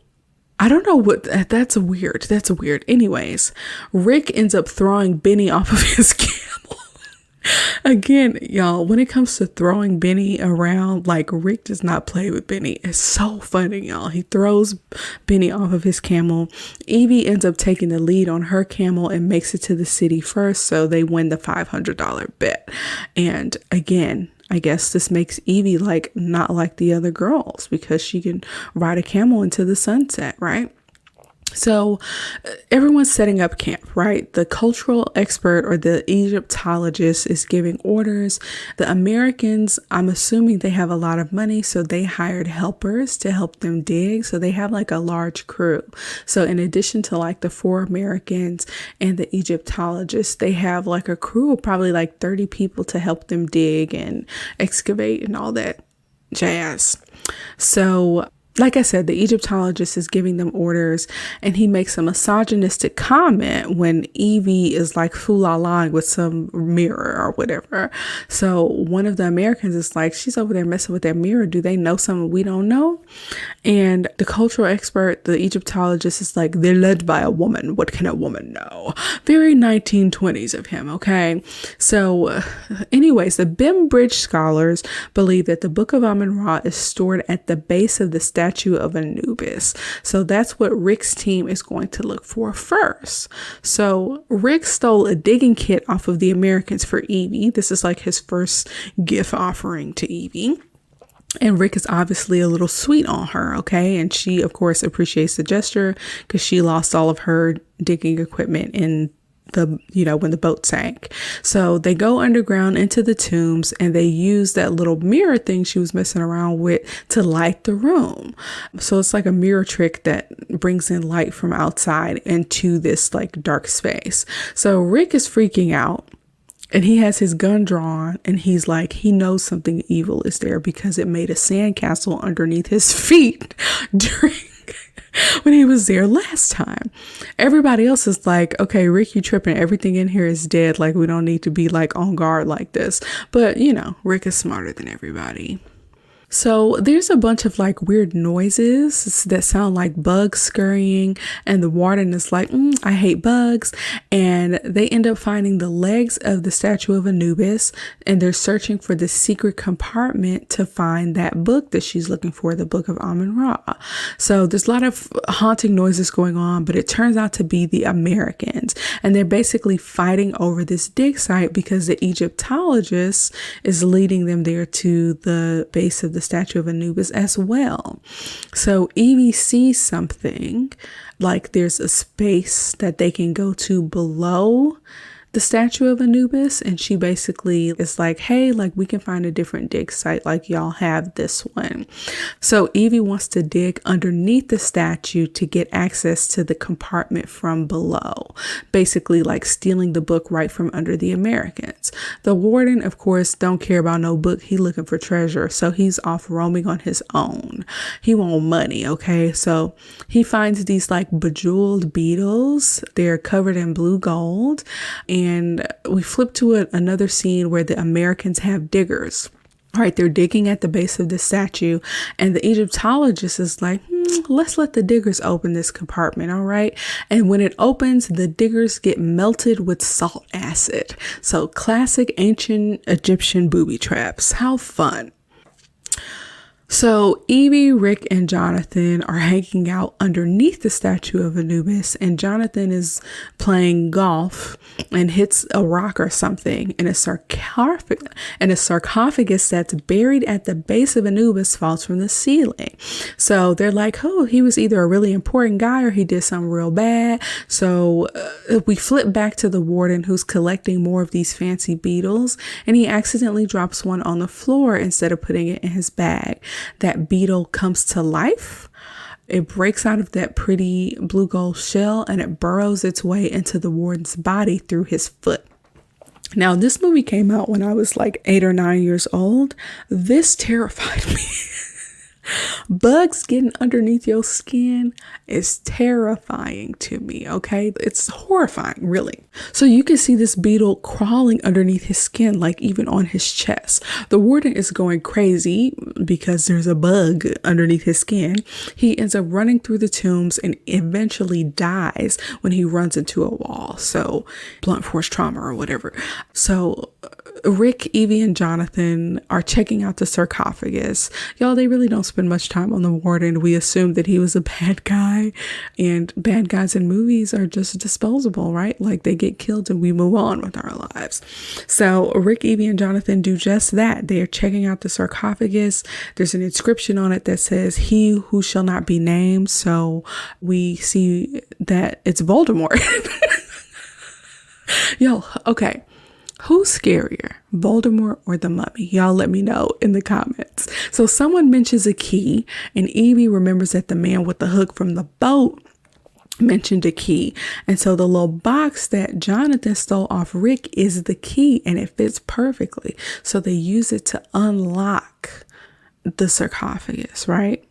I don't know what, that's weird. That's weird. Anyways, Rick ends up throwing Benny off of his camel. Again, y'all, when it comes to throwing Benny around, like, Rick does not play with Benny. It's so funny, y'all. He throws Benny off of his camel. Evie ends up taking the lead on her camel and makes it to the city first, so they win the $500 bet. And again, I guess this makes Evie like not like the other girls because she can ride a camel into the sunset, right? So everyone's setting up camp, right? The cultural expert or the Egyptologist is giving orders. The Americans, I'm assuming they have a lot of money, so they hired helpers to help them dig. So they have like a large crew. So in addition to like the 4 Americans and the Egyptologist, they have like a crew of probably like 30 people to help them dig and excavate and all that jazz. So like I said, the Egyptologist is giving them orders and he makes a misogynistic comment when Evie is like fool-la-la with some mirror or whatever. So one of the Americans is like, she's over there messing with that mirror. Do they know something we don't know? And the cultural expert, the Egyptologist, is like, they're led by a woman. What can a woman know? Very 1920s of him, okay? So anyways, the Bembridge scholars believe that the Book of Amun-Ra is stored at the base of the statue of Anubis. So that's what Rick's team is going to look for first. So Rick stole a digging kit off of the Americans for Evie. This is like his first gift offering to Evie. And Rick is obviously a little sweet on her, okay? And she, of course, appreciates the gesture because she lost all of her digging equipment in when the boat sank. So they go underground into the tombs and they use that little mirror thing she was messing around with to light the room. So it's like a mirror trick that brings in light from outside into this like dark space. So Rick is freaking out. And he has his gun drawn and he's like, he knows something evil is there because it made a sandcastle underneath his feet when he was there last time. Everybody else is like, okay, Rick, you tripping. Everything in here is dead. Like, we don't need to be like on guard like this. But, Rick is smarter than everybody. So there's a bunch of like weird noises that sound like bugs scurrying, and the warden is like, I hate bugs. And they end up finding the legs of the statue of Anubis, and they're searching for the secret compartment to find that book that she's looking for, the Book of Amun-Ra. So there's a lot of haunting noises going on, but it turns out to be the Americans, and they're basically fighting over this dig site because the Egyptologist is leading them there to the base of the statue of Anubis as well. So Evie sees something like there's a space that they can go to below the statue of Anubis, and she basically is like, hey, like we can find a different dig site, like y'all have this one. So Evie wants to dig underneath the statue to get access to the compartment from below, basically like stealing the book right from under the Americans. The warden, of course, don't care about no book. He looking for treasure, so he's off roaming on his own. He want money, okay? So he finds these like bejeweled beetles. They're covered in blue gold. And we flip to another scene where the Americans have diggers. All right, they're digging at the base of the statue, and the Egyptologist is like, let's let the diggers open this compartment, all right? And when it opens, the diggers get melted with salt acid. So classic ancient Egyptian booby traps. How fun. So Evie, Rick, and Jonathan are hanging out underneath the statue of Anubis, and Jonathan is playing golf and hits a rock or something, and a sarcophagus that's buried at the base of Anubis falls from the ceiling. So they're like, oh, he was either a really important guy or he did something real bad. So we flip back to the warden who's collecting more of these fancy beetles, and he accidentally drops one on the floor instead of putting it in his bag. That beetle comes to life It breaks out of that pretty blue gold shell and it burrows its way into the warden's body through his foot. Now, this movie came out when I was like 8 or 9 years old. This terrified me. Bugs getting underneath your skin is terrifying to me, okay? It's horrifying, really. So you can see this beetle crawling underneath his skin, like even on his chest. The warden is going crazy because there's a bug underneath his skin. He ends up running through the tombs and eventually dies when he runs into a wall. So blunt force trauma or whatever. So Rick, Evie, and Jonathan are checking out the sarcophagus. Y'all, they really don't spend much time on the warden. We assume that he was a bad guy, and bad guys in movies are just disposable, right? Like they get killed and we move on with our lives. So Rick, Evie, and Jonathan do just that. They are checking out the sarcophagus. There's an inscription on it that says, "He who shall not be named." So we see that it's Voldemort. Yo, okay. Who's scarier, Voldemort or the mummy? Y'all let me know in the comments. So someone mentions a key, and Evie remembers that the man with the hook from the boat mentioned a key. And so the little box that Jonathan stole off Rick is the key, and it fits perfectly. So they use it to unlock the sarcophagus, right?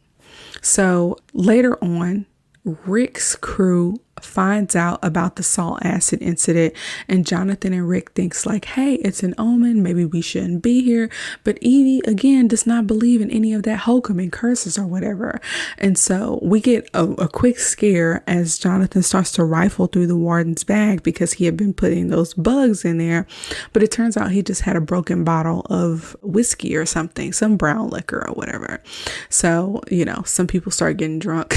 So later on, Rick's crew finds out about the salt acid incident, and Jonathan and Rick thinks like, hey, it's an omen, maybe we shouldn't be here. But Evie again does not believe in any of that hokum and curses or whatever. And so we get a quick scare as Jonathan starts to rifle through the warden's bag because he had been putting those bugs in there, but it turns out he just had a broken bottle of whiskey or something, some brown liquor or whatever. So, you know, some people start getting drunk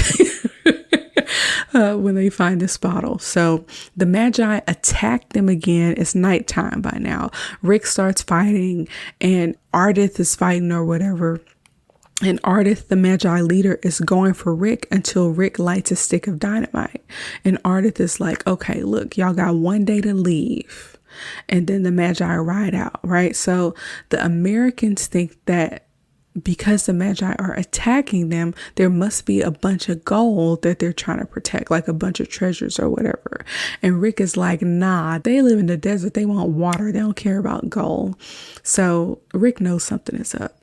when they find this bottle. So the Magi attack them again. It's nighttime by now. Rick starts fighting and Ardith is fighting or whatever. And Ardith, the Magi leader, is going for Rick until Rick lights a stick of dynamite. And Ardith is like, okay, look, y'all got one day to leave. And then the Magi ride out, right? So the Americans think that because the Magi are attacking them, there must be a bunch of gold that they're trying to protect, like a bunch of treasures or whatever. And Rick is like, nah, they live in the desert. They want water. They don't care about gold. So Rick knows something is up.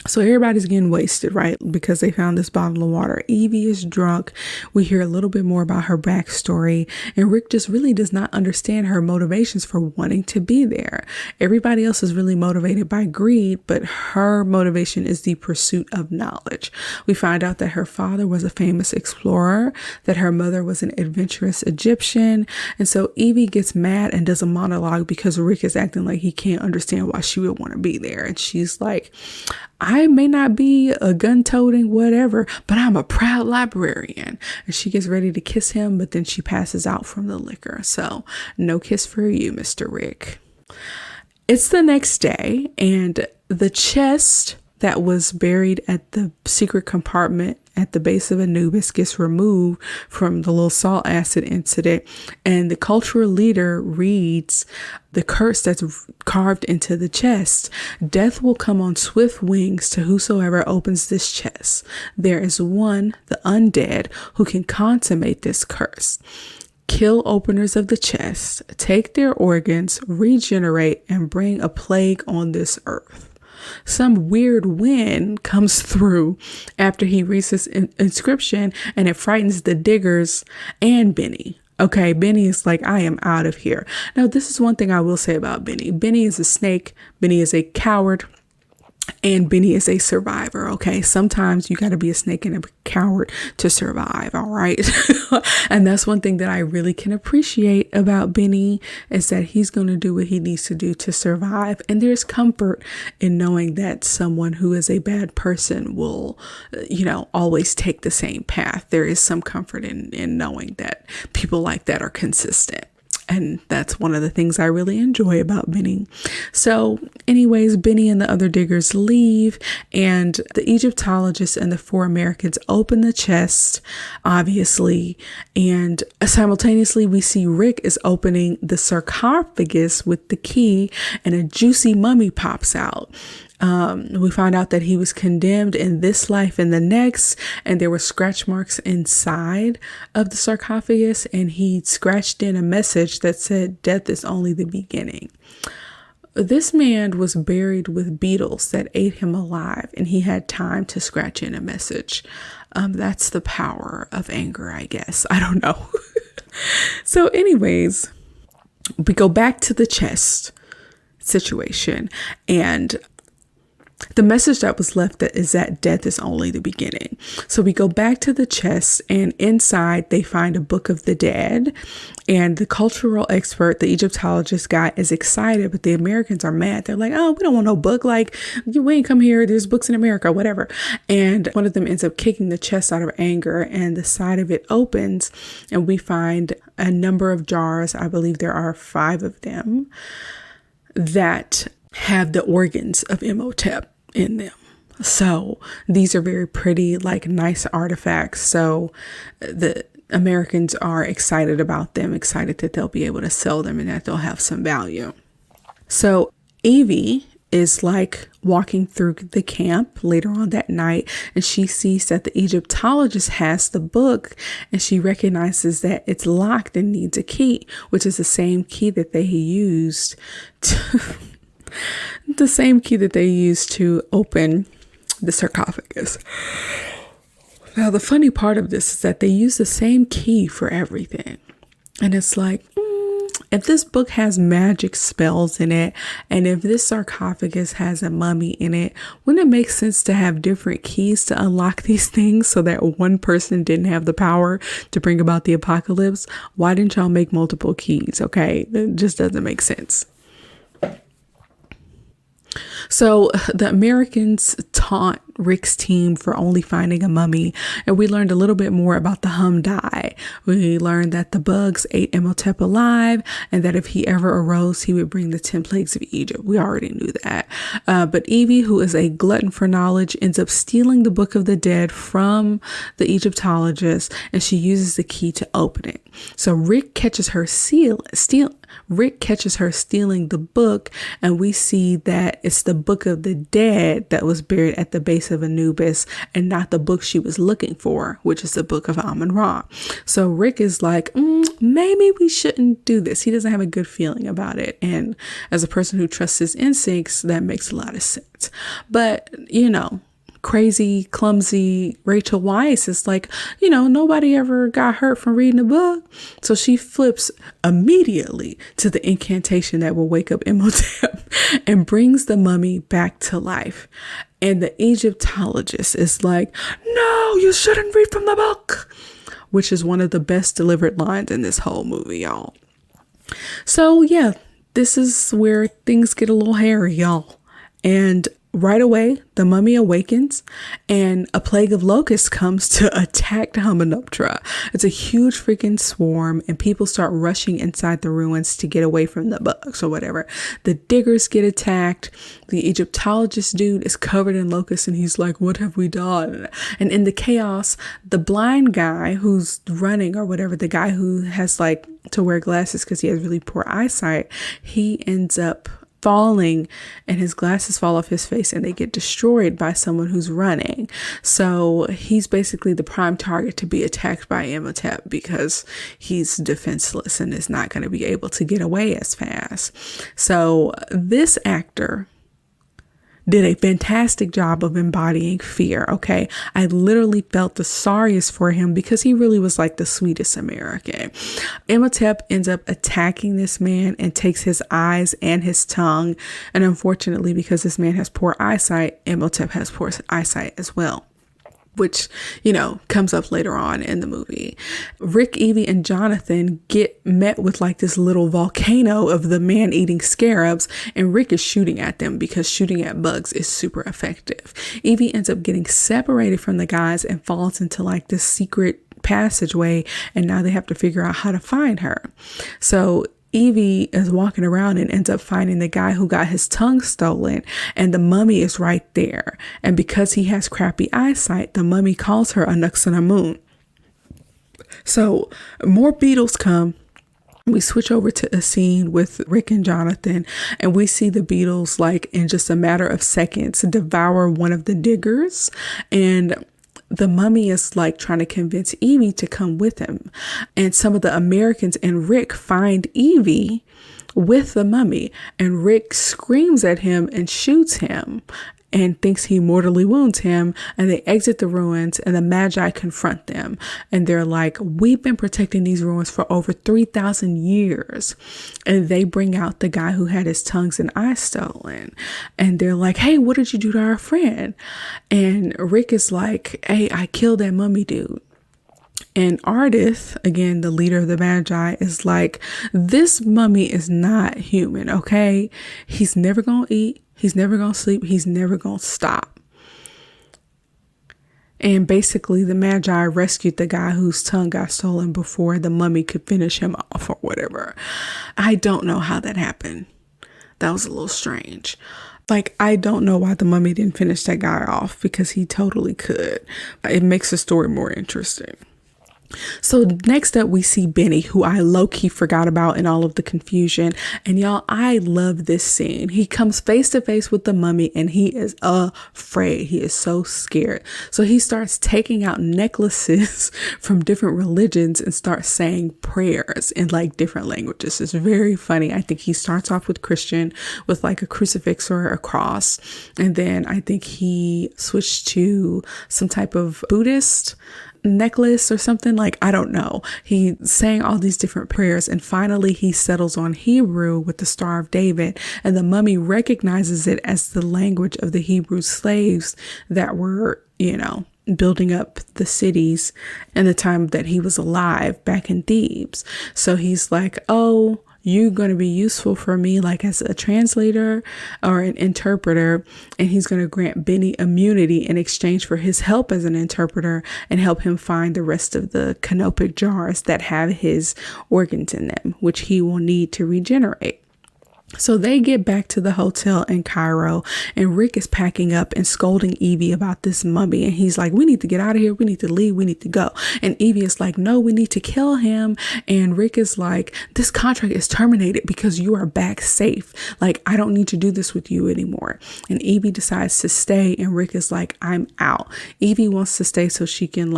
So everybody's getting wasted, right? Because they found this bottle of water. Evie is drunk. We hear a little bit more about her backstory. And Rick just really does not understand her motivations for wanting to be there. Everybody else is really motivated by greed, but her motivation is the pursuit of knowledge. We find out that her father was a famous explorer, that her mother was an adventurous Egyptian. And so Evie gets mad and does a monologue because Rick is acting like he can't understand why she would want to be there. And she's like, I may not be a gun-toting whatever, but I'm a proud librarian. And she gets ready to kiss him, but then she passes out from the liquor. So no kiss for you, Mr. Rick. It's the next day, and the chest that was buried at the secret compartment at the base of Anubis gets removed from the little salt acid incident, and the cultural leader reads the curse that's carved into the chest. Death will come on swift wings to whosoever opens this chest. There is one, the undead, who can consummate this curse. Kill openers of the chest, take their organs, regenerate, and bring a plague on this earth. Some weird wind comes through after he reads this inscription, and it frightens the diggers and Benny. Okay, Benny is like, I am out of here. Now, this is one thing I will say about Benny. Benny is a snake. Benny is a coward. And Benny is a survivor, okay? Sometimes you got to be a snake and a coward to survive, all right? And that's one thing that I really can appreciate about Benny is that he's going to do what he needs to do to survive. And there's comfort in knowing that someone who is a bad person will, always take the same path. There is some comfort in knowing that people like that are consistent. And that's one of the things I really enjoy about Benny. So anyways, Benny and the other diggers leave, and the Egyptologists and the 4 Americans open the chest, obviously. And simultaneously, we see Rick is opening the sarcophagus with the key, and a juicy mummy pops out. We find out that he was condemned in this life and the next, and there were scratch marks inside of the sarcophagus, and he scratched in a message that said, "Death is only the beginning." This man was buried with beetles that ate him alive, and he had time to scratch in a message. That's the power of anger, I guess. I don't know. So anyways, we go back to the chest situation, and the message that was left is that death is only the beginning. So we go back to the chest, and inside they find a book of the dead, and the cultural expert, the Egyptologist guy, is excited, but the Americans are mad. They're like, "Oh, we don't want no book. Like, we ain't come here. There's books in America, whatever." And one of them ends up kicking the chest out of anger, and the side of it opens, and we find a number of jars. I believe there are 5 of them that have the organs of Imhotep in them. So these are very pretty, like nice artifacts. So the Americans are excited about them, excited that they'll be able to sell them and that they'll have some value. So Evie is like walking through the camp later on that night, and she sees that the Egyptologist has the book, and she recognizes that it's locked and needs a key, which is the same key that they used to open the sarcophagus. Now, the funny part of this is that they use the same key for everything. And it's like, if this book has magic spells in it, and if this sarcophagus has a mummy in it, wouldn't it make sense to have different keys to unlock these things so that one person didn't have the power to bring about the apocalypse? Why didn't y'all make multiple keys? Okay, it just doesn't make sense. So the Americans taunt Rick's team for only finding a mummy, and we learned a little bit more about the Hamdai. We learned that the bugs ate Imhotep alive, and that if he ever arose, he would bring the 10 plagues of Egypt. We already knew that. But Evie, who is a glutton for knowledge, ends up stealing the Book of the Dead from the Egyptologist, and she uses the key to open it. So Rick catches her stealing the book, and we see that it's the Book of the Dead that was buried at the base of Anubis, and not the book she was looking for, which is the Book of Amun-Ra. So Rick is like, maybe we shouldn't do this. He doesn't have a good feeling about it. And as a person who trusts his instincts, that makes a lot of sense. But, crazy, clumsy Rachel Weisz is like, nobody ever got hurt from reading a book. So she flips immediately to the incantation that will wake up Imhotep and brings the mummy back to life. And the Egyptologist is like, "No, you shouldn't read from the book," which is one of the best delivered lines in this whole movie, y'all. So yeah, this is where things get a little hairy, y'all. And right away, the mummy awakens, and a plague of locusts comes to attack Hamunaptra. It's a huge freaking swarm, and people start rushing inside the ruins to get away from the bugs or whatever. The diggers get attacked. The Egyptologist dude is covered in locusts, and he's like, "What have we done?" And in the chaos, the blind guy who's running or whatever, the guy who has to wear glasses because he has really poor eyesight, he ends up falling, and his glasses fall off his face, and they get destroyed by someone who's running. So he's basically the prime target to be attacked by Imhotep because he's defenseless and is not going to be able to get away as fast. So this actor did a fantastic job of embodying fear. Okay. I literally felt the sorriest for him because he really was like the sweetest American. Imhotep ends up attacking this man and takes his eyes and his tongue. And unfortunately, because this man has poor eyesight, Imhotep has poor eyesight as well, which, comes up later on in the movie. Rick, Evie, and Jonathan get met with this little volcano of the man-eating scarabs, and Rick is shooting at them because shooting at bugs is super effective. Evie ends up getting separated from the guys and falls into this secret passageway, and now they have to figure out how to find her. So Evie is walking around and ends up finding the guy who got his tongue stolen, and the mummy is right there. And because he has crappy eyesight, the mummy calls her Anuxanamun. So more beetles come. We switch over to a scene with Rick and Jonathan, and we see the beetles, like, in just a matter of seconds, devour one of the diggers. And the mummy is like trying to convince Evie to come with him. And some of the Americans and Rick find Evie with the mummy, and Rick screams at him and shoots him and thinks he mortally wounds him, and they exit the ruins, and the Magi confront them, and they're like, we've been protecting these ruins for over 3,000 years. And they bring out the guy who had his tongues and eyes stolen, and they're like, hey, what did you do to our friend? And Rick is like, hey, I killed that mummy dude. And Ardith, again, the leader of the Magi, is like, this mummy is not human, okay? He's never gonna eat. He's never going to sleep. He's never going to stop. And basically, the Magi rescued the guy whose tongue got stolen before the mummy could finish him off or whatever. I don't know how that happened. That was a little strange. Like, I don't know why the mummy didn't finish that guy off, because he totally could. It makes the story more interesting. So next up, we see Benny, who I low-key forgot about in all of the confusion. And y'all, I love this scene. He comes face to face with the mummy, and he is afraid. He is so scared. So he starts taking out necklaces from different religions and starts saying prayers in like different languages. It's very funny. I think he starts off with Christian, with like a crucifix or a cross. And then I think he switched to some type of Buddhist necklace or something, like, I don't know. He sang all these different prayers, and finally he settles on Hebrew with the Star of David, and the mummy recognizes it as the language of the Hebrew slaves that were, building up the cities in the time that he was alive back in Thebes. So he's like, oh, you're going to be useful for me, like as a translator or an interpreter. And he's going to grant Benny immunity in exchange for his help as an interpreter and help him find the rest of the canopic jars that have his organs in them, which he will need to regenerate. So they get back to the hotel in Cairo, and Rick is packing up and scolding Evie about this mummy. And he's like, we need to get out of here. We need to leave. We need to go. And Evie is like, no, we need to kill him. And Rick is like, this contract is terminated because you are back safe. Like, I don't need to do this with you anymore. And Evie decides to stay, and Rick is like, I'm out. Evie wants to stay so she can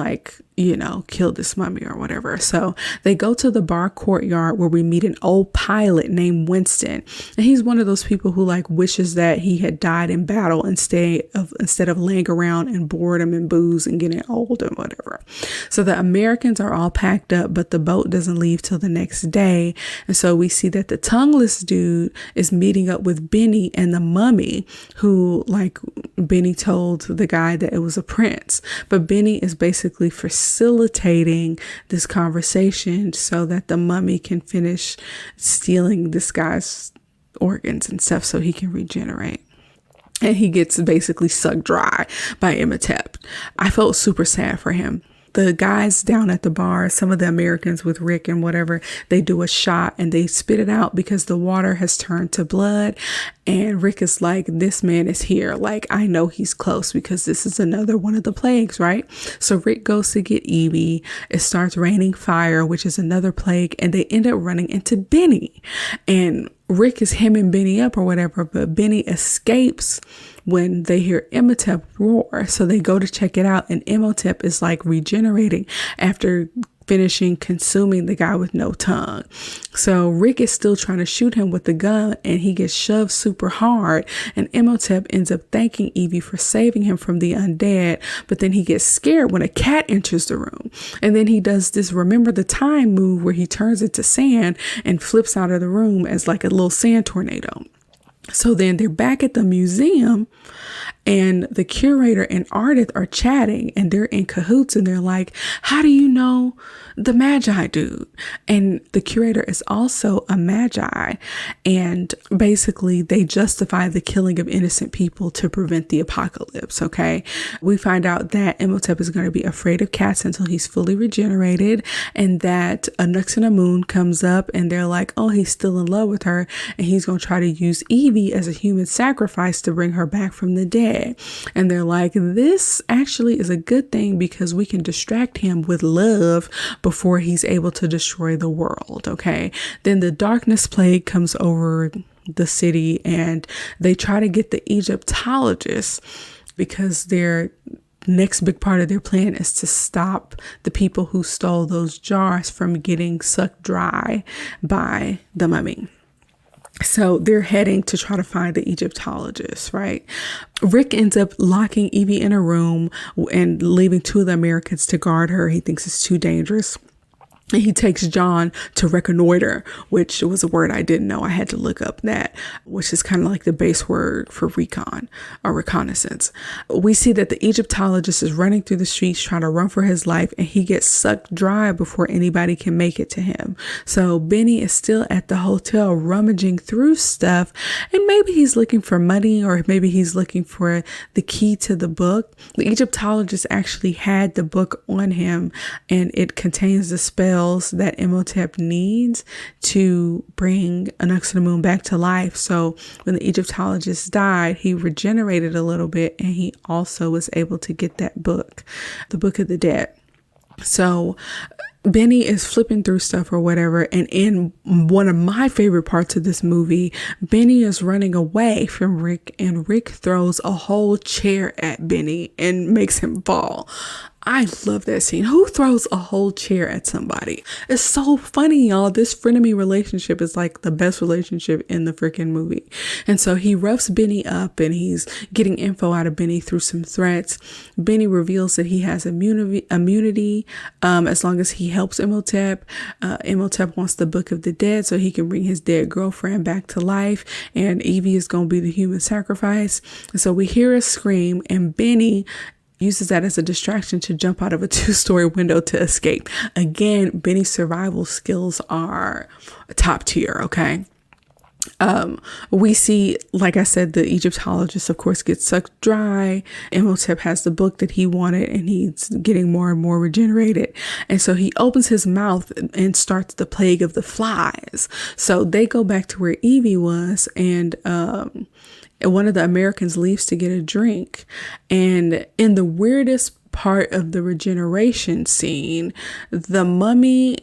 kill this mummy or whatever. So they go to the bar courtyard where we meet an old pilot named Winston. And he's one of those people who wishes that he had died in battle instead of laying around in boredom and booze and getting old and whatever. So the Americans are all packed up, but the boat doesn't leave till the next day. And so we see that the tongueless dude is meeting up with Benny and the mummy, who Benny told the guy that it was a prince. But Benny is basically facilitating this conversation so that the mummy can finish stealing this guy's organs and stuff so he can regenerate. And he gets basically sucked dry by Imhotep. I felt super sad for him. The guys down at the bar, some of the Americans with Rick and whatever, they do a shot and they spit it out because the water has turned to blood. And Rick is like, this man is here. Like, I know he's close because this is another one of the plagues, right? So Rick goes to get Evie. It starts raining fire, which is another plague. And they end up running into Benny. And Rick is hemming Benny up or whatever, but Benny escapes when they hear Imhotep roar. So they go to check it out, and Imhotep is regenerating after finishing consuming the guy with no tongue. So Rick is still trying to shoot him with the gun, and he gets shoved super hard, and Imhotep ends up thanking Evie for saving him from the undead. But then he gets scared when a cat enters the room, and then he does this remember the time move where he turns into sand and flips out of the room as a little sand tornado. So then they're back at the museum, and the curator and Ardith are chatting, and they're in cahoots, and they're like, how do you know the Magi dude? And the curator is also a Magi, and basically they justify the killing of innocent people to prevent the apocalypse. Okay, we find out that Imhotep is going to be afraid of cats until he's fully regenerated, and that Anuxinamun comes up, and they're like, oh, he's still in love with her, and he's going to try to use Evie as a human sacrifice to bring her back from the dead. dead. And they're like, this actually is a good thing because we can distract him with love before he's able to destroy the world. Okay. Then the darkness plague comes over the city and they try to get the Egyptologists because their next big part of their plan is to stop the people who stole those jars from getting sucked dry by the mummy. So they're heading to try to find the Egyptologists, right? Rick ends up locking Evie in a room and leaving two of the Americans to guard her. He thinks it's too dangerous. And he takes John to reconnoiter, which was a word I didn't know. I had to look up that, which is kind of like the base word for recon or reconnaissance. We see that the Egyptologist is running through the streets trying to run for his life, and he gets sucked dry before anybody can make it to him. So Benny is still at the hotel rummaging through stuff, and maybe he's looking for money or maybe he's looking for the key to the book. The Egyptologist actually had the book on him, and it contains the spell that Imhotep needs to bring Anck-su-namun back to life. So when the Egyptologist died, he regenerated a little bit, and he also was able to get that book, the Book of the Dead. So Benny is flipping through stuff or whatever, and in one of my favorite parts of this movie, Benny is running away from Rick, and Rick throws a whole chair at Benny and makes him fall. I love that scene. Who throws a whole chair at somebody? It's so funny, y'all. This frenemy relationship is like the best relationship in the freaking movie. And so he roughs Benny up, and he's getting info out of Benny through some threats. Benny reveals that he has immunity as long as he helps Imhotep. Imhotep wants the Book of the Dead so he can bring his dead girlfriend back to life, and Evie is going to be the human sacrifice. And so we hear a scream, and Benny uses that as a distraction to jump out of a 2-story window to escape. Again, Benny's survival skills are top tier, okay? We see, like I said, the Egyptologist, of course, gets sucked dry. Imhotep has the book that he wanted, and he's getting more and more regenerated. And so he opens his mouth and starts the plague of the flies. So they go back to where Evie was, and one of the Americans leaves to get a drink. And in the weirdest part of the regeneration scene, the mummy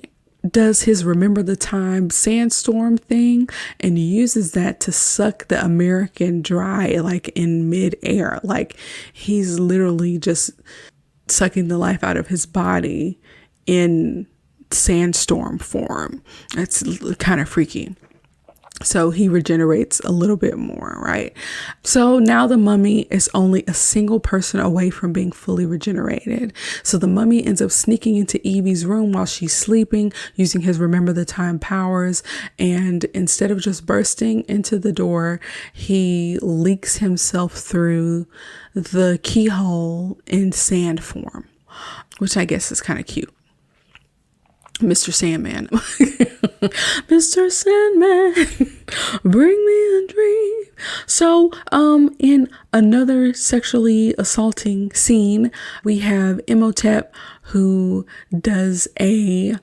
does his remember the time sandstorm thing and uses that to suck the American dry, like in midair. Like he's literally just sucking the life out of his body in sandstorm form. It's kind of freaky. So he regenerates a little bit more, right? So now the mummy is only a single person away from being fully regenerated. So the mummy ends up sneaking into Evie's room while she's sleeping, using his remember the time powers. And instead of just bursting into the door, he leaks himself through the keyhole in sand form, which I guess is kind of cute. Mr. Sandman. Mr. Sandman, bring me a dream. So, in another sexually assaulting scene, we have Imhotep who does the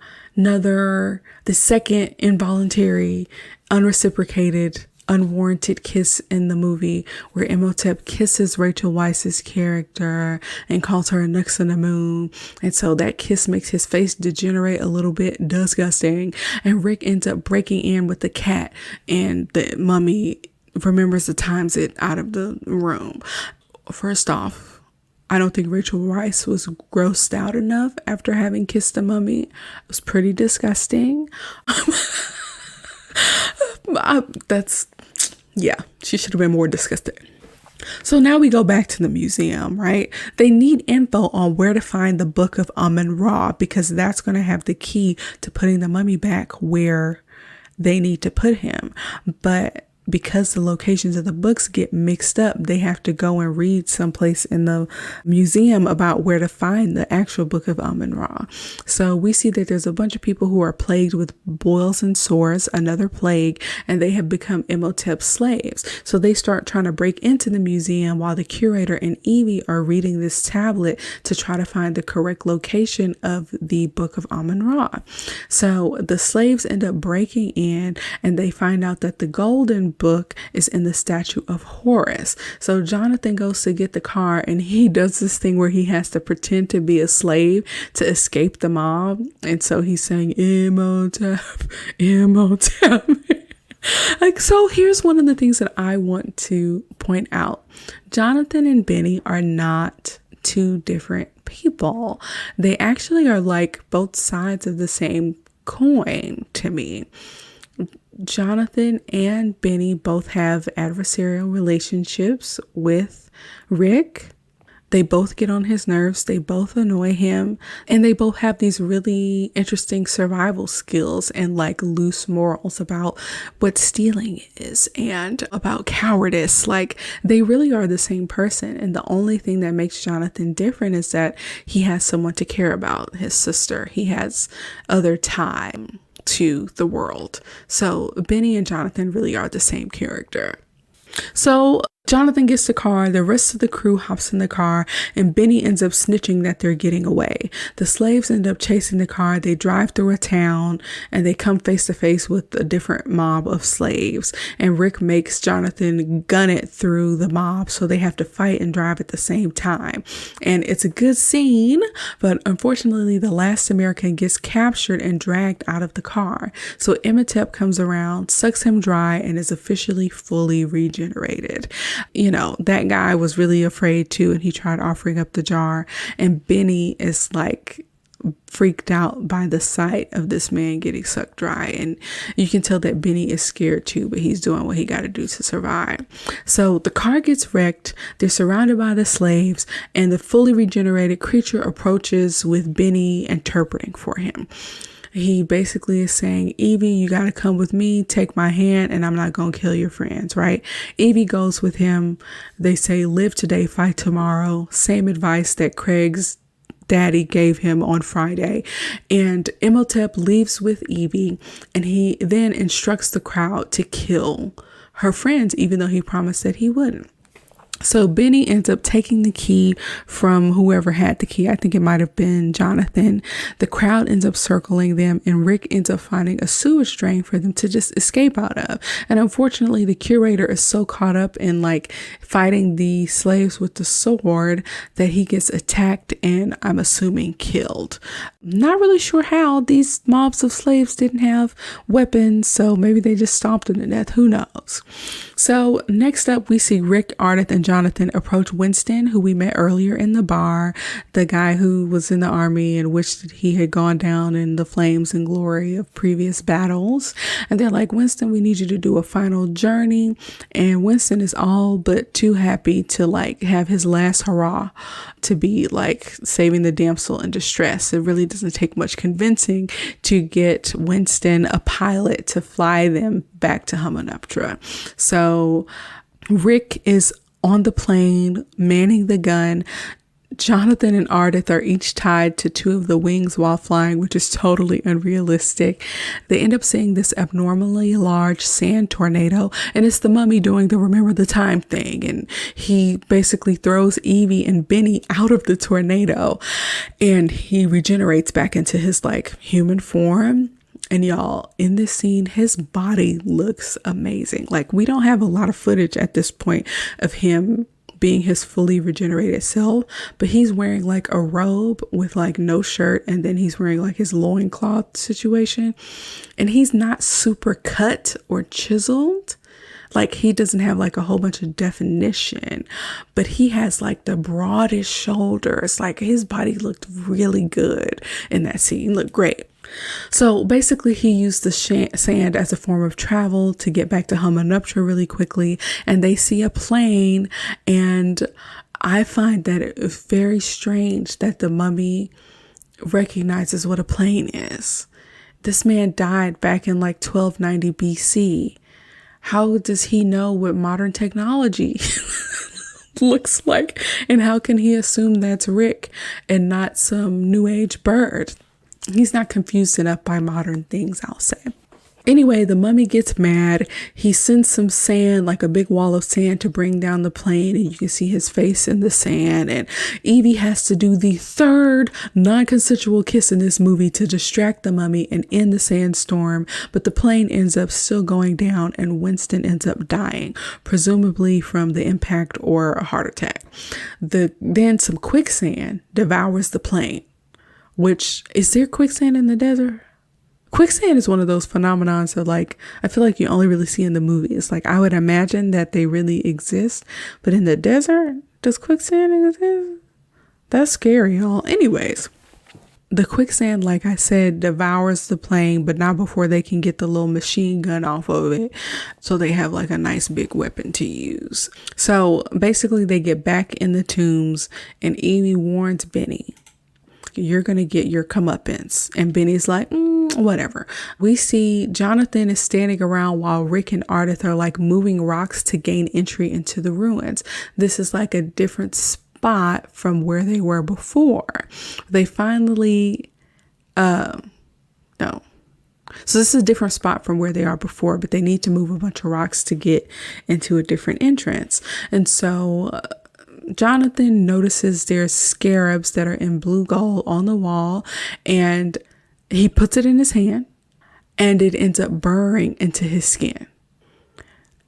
second involuntary, unreciprocated, unwarranted kiss in the movie, where Imhotep kisses Rachel Weisz's character and calls her Anck-su-namun. And so that kiss makes his face degenerate a little bit, disgusting. And Rick ends up breaking in with the cat, and the mummy remembers the times it out of the room. First off, I don't think Rachel Weisz was grossed out enough after having kissed the mummy. It was pretty disgusting. She should have been more disgusted. So now we go back to the museum, right? They need info on where to find the Book of Amun-Ra, because that's going to have the key to putting the mummy back where they need to put him. But because the locations of the books get mixed up, they have to go and read someplace in the museum about where to find the actual Book of Amun-Ra. So we see that there's a bunch of people who are plagued with boils and sores, another plague, and they have become Imhotep's slaves. So they start trying to break into the museum while the curator and Evie are reading this tablet to try to find the correct location of the Book of Amun-Ra. So the slaves end up breaking in, and they find out that the golden book is in the statue of Horus. So Jonathan goes to get the car and he does this thing where he has to pretend to be a slave to escape the mob. And so he's saying, Imhotep, Imhotep. Like, so here's one of the things that I want to point out. Jonathan and Benny are not two different people. They actually are like both sides of the same coin to me. Jonathan and Benny both have adversarial relationships with Rick. They both get on his nerves. They both annoy him. And they both have these really interesting survival skills and like loose morals about what stealing is and about cowardice. Like, they really are the same person. And the only thing that makes Jonathan different is that he has someone to care about, his sister. He has other time to the world. So Benny and Jonathan really are the same character. So Jonathan gets the car, the rest of the crew hops in the car, and Benny ends up snitching that they're getting away. The slaves end up chasing the car. They drive through a town and they come face to face with a different mob of slaves. And Rick makes Jonathan gun it through the mob, so they have to fight and drive at the same time. And it's a good scene, but unfortunately the last American gets captured and dragged out of the car. So Imhotep comes around, sucks him dry, and is officially fully regenerated. You know, that guy was really afraid too, and he tried offering up the jar, and Benny is like freaked out by the sight of this man getting sucked dry, and you can tell that Benny is scared too, but he's doing what he got to do to survive. So the car gets wrecked, they're surrounded by the slaves, and the fully regenerated creature approaches with Benny interpreting for him. He basically is saying, Evie, you got to come with me, take my hand, and I'm not going to kill your friends, right? Evie goes with him. They say, live today, fight tomorrow. Same advice that Craig's daddy gave him on Friday. And Imhotep leaves with Evie, and he then instructs the crowd to kill her friends, even though he promised that he wouldn't. So Benny ends up taking the key from whoever had the key. I think it might have been Jonathan. The crowd ends up circling them, and Rick ends up finding a sewage drain for them to just escape out of. And unfortunately, the curator is so caught up in like fighting the slaves with the sword that he gets attacked and, I'm assuming, killed. Not really sure how. These mobs of slaves didn't have weapons, so maybe they just stomped him to death. Who knows? So next up, we see Rick, Ardith, and Jonathan approach Winston, who we met earlier in the bar, the guy who was in the army and wished that he had gone down in the flames and glory of previous battles. And they're like, Winston, we need you to do a final journey. And Winston is all but too happy to like have his last hurrah to be like saving the damsel in distress. It really doesn't take much convincing to get Winston, a pilot, to fly them back to Hamunaptra. So Rick is on the plane, manning the gun. Jonathan and Ardith are each tied to two of the wings while flying, which is totally unrealistic. They end up seeing this abnormally large sand tornado, and it's the mummy doing the remember the time thing. And he basically throws Evie and Benny out of the tornado, and he regenerates back into his like human form. And y'all, in this scene, his body looks amazing. Like, we don't have a lot of footage at this point of him being his fully regenerated self, but he's wearing like a robe with like no shirt, and then he's wearing like his loincloth situation, and he's not super cut or chiseled. Like, he doesn't have like a whole bunch of definition, but he has like the broadest shoulders. Like, his body looked really good in that scene. Looked great. So basically, he used the sand as a form of travel to get back to Hamunaptra really quickly, and they see a plane, and I find that it's very strange that the mummy recognizes what a plane is. This man died back in like 1290 BC. How does he know what modern technology looks like? And how can he assume that's Rick and not some new age bird? He's not confused enough by modern things, I'll say. Anyway, the mummy gets mad. He sends some sand, like a big wall of sand, to bring down the plane, and you can see his face in the sand. And Evie has to do the third non-consensual kiss in this movie to distract the mummy and end the sandstorm, but the plane ends up still going down and Winston ends up dying, presumably from the impact or a heart attack. Then some quicksand devours the plane, which, is there quicksand in the desert? Quicksand is one of those phenomenons that, like, I feel like you only really see in the movies. Like, I would imagine that they really exist, but in the desert, does quicksand exist? That's scary, y'all. Anyways, the quicksand, like I said, devours the plane, but not before they can get the little machine gun off of it. So they have like a nice big weapon to use. So basically they get back in the tombs and Evie warns Benny, you're going to get your comeuppance. And Benny's like, whatever. We see Jonathan is standing around while Rick and Ardith are like moving rocks to gain entry into the ruins. This is like a different spot from where they were before. They finally, no. So this is a different spot from where they are before, but they need to move a bunch of rocks to get into a different entrance. And so Jonathan notices there's scarabs that are in blue gold on the wall, and he puts it in his hand and it ends up burrowing into his skin.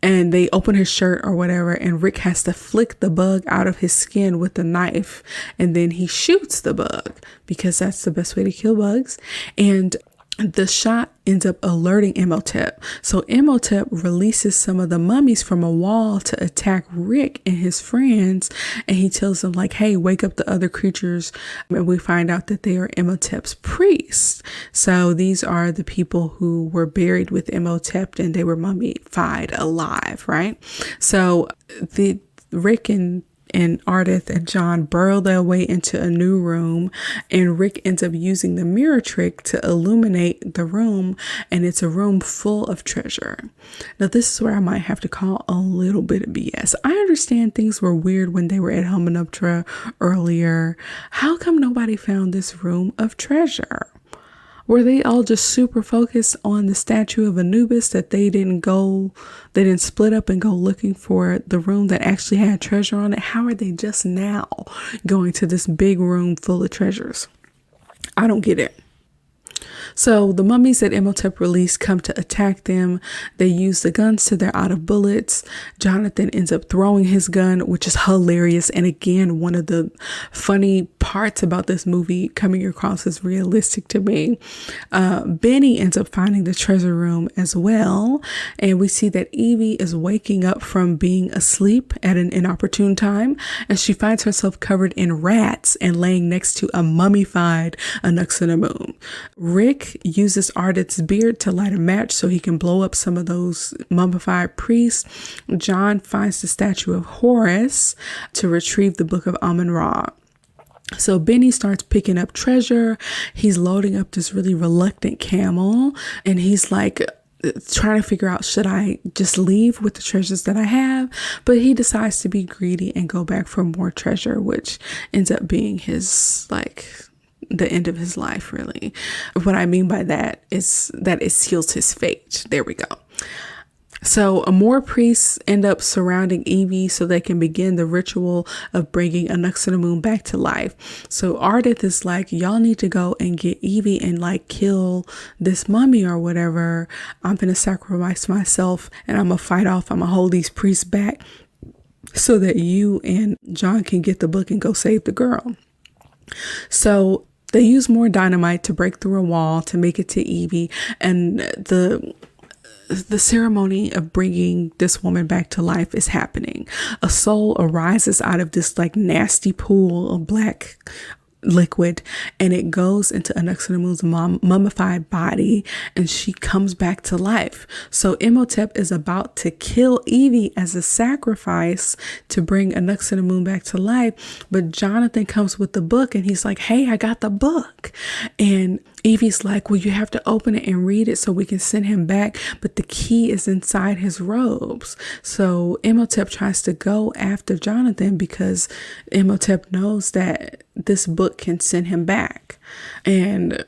And they open his shirt or whatever, and Rick has to flick the bug out of his skin with a knife, and then he shoots the bug because that's the best way to kill bugs. And the shot ends up alerting Imhotep. So Imhotep releases some of the mummies from a wall to attack Rick and his friends. And he tells them like, hey, wake up the other creatures. And we find out that they are Imhotep's priests. So these are the people who were buried with Imhotep and they were mummified alive, right? So the Rick and Ardith and John burrow their way into a new room, and Rick ends up using the mirror trick to illuminate the room, and it's a room full of treasure. Now this is where I might have to call a little bit of BS. I understand things were weird when they were at Hamunaptra earlier. How come nobody found this room of treasure? Were they all just super focused on the statue of Anubis that they didn't split up and go looking for the room that actually had treasure on it? How are they just now going to this big room full of treasures? I don't get it. So the mummies that Imhotep released come to attack them. They use the guns till they're out of bullets. Jonathan ends up throwing his gun, which is hilarious. And again, one of the funny parts about this movie coming across as realistic to me. Benny ends up finding the treasure room as well. And we see that Evie is waking up from being asleep at an inopportune time. And she finds herself covered in rats and laying next to a mummified Anaxinamun. Rick uses Ardith's beard to light a match so he can blow up some of those mummified priests. John finds the statue of Horus to retrieve the book of Amun-Ra. So Benny starts picking up treasure. He's loading up this really reluctant camel, and he's like trying to figure out, should I just leave with the treasures that I have? But he decides to be greedy and go back for more treasure, which ends up being his the end of his life, really. What I mean by that is that it seals his fate. There we go. So more priests end up surrounding Evie so they can begin the ritual of bringing Anaxinamun back to life. So Ardith is like, y'all need to go and get Evie and like kill this mummy or whatever. I'm going to sacrifice myself and I'm going to fight off. I'm going to hold these priests back so that you and John can get the book and go save the girl. So they use more dynamite to break through a wall to make it to Evie, and the ceremony of bringing this woman back to life is happening. A soul arises out of this like nasty pool of black liquid, and it goes into Anaxinamun's mummified body, and she comes back to life. So Imhotep is about to kill Evie as a sacrifice to bring Anaxinamun back to life, but Jonathan comes with the book and he's like, hey, I got the book. And Evie's like, well, you have to open it and read it so we can send him back, but the key is inside his robes. So Imhotep tries to go after Jonathan because Imhotep knows that this book can send him back. And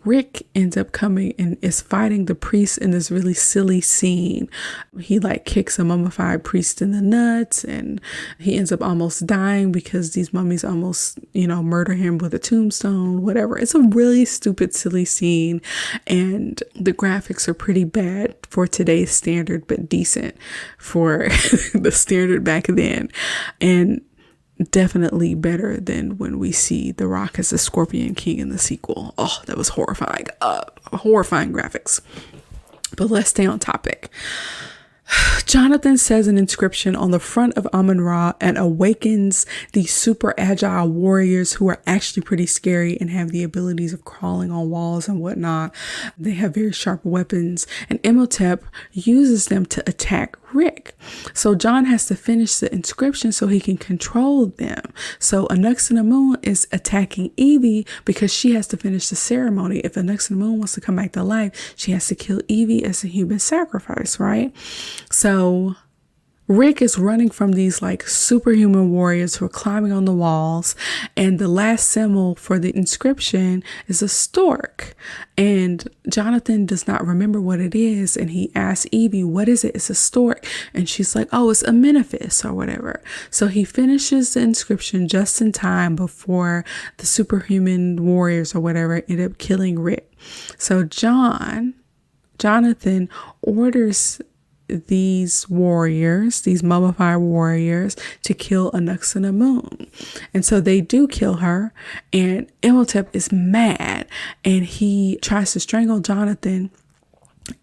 Rick ends up coming and is fighting the priest in this really silly scene. He like kicks a mummified priest in the nuts, and he ends up almost dying because these mummies almost, murder him with a tombstone, whatever. It's a really stupid, silly scene, and the graphics are pretty bad for today's standard, but decent for the standard back then. And definitely better than when we see The Rock as the Scorpion King in the sequel. Oh, that was horrifying. Horrifying graphics. But let's stay on topic. Jonathan says an inscription on the front of Amun-Ra and awakens these super agile warriors who are actually pretty scary and have the abilities of crawling on walls and whatnot. They have very sharp weapons, and Imhotep uses them to attack Rick. So John has to finish the inscription so he can control them. So Anck-su-namun is attacking Evie because she has to finish the ceremony. If Anck-su-namun wants to come back to life, she has to kill Evie as a human sacrifice, right? So Rick is running from these like superhuman warriors who are climbing on the walls, and the last symbol for the inscription is a stork, and Jonathan does not remember what it is, and he asks Evie, what is it? It's a stork, and she's like, oh, it's Amenophis or whatever. So he finishes the inscription just in time before the superhuman warriors or whatever end up killing Rick. So Jonathan orders these warriors, these mummified warriors, to kill Anck-su-namun. And so they do kill her, and Imhotep is mad, and he tries to strangle Jonathan,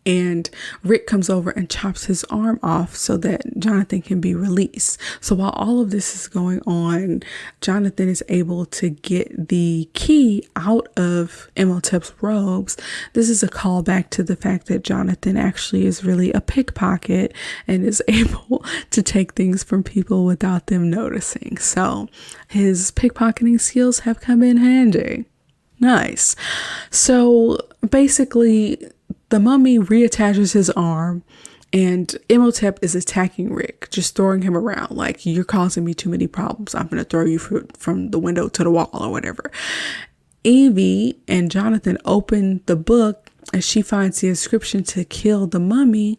and Rick comes over and chops his arm off so that Jonathan can be released. So while all of this is going on, Jonathan is able to get the key out of Imhotep's robes. This is a callback to the fact that Jonathan actually is really a pickpocket and is able to take things from people without them noticing. So his pickpocketing skills have come in handy. Nice. So basically, the mummy reattaches his arm, and Imhotep is attacking Rick, just throwing him around like, you're causing me too many problems. I'm going to throw you from the window to the wall or whatever. Evie and Jonathan open the book, and she finds the inscription to kill the mummy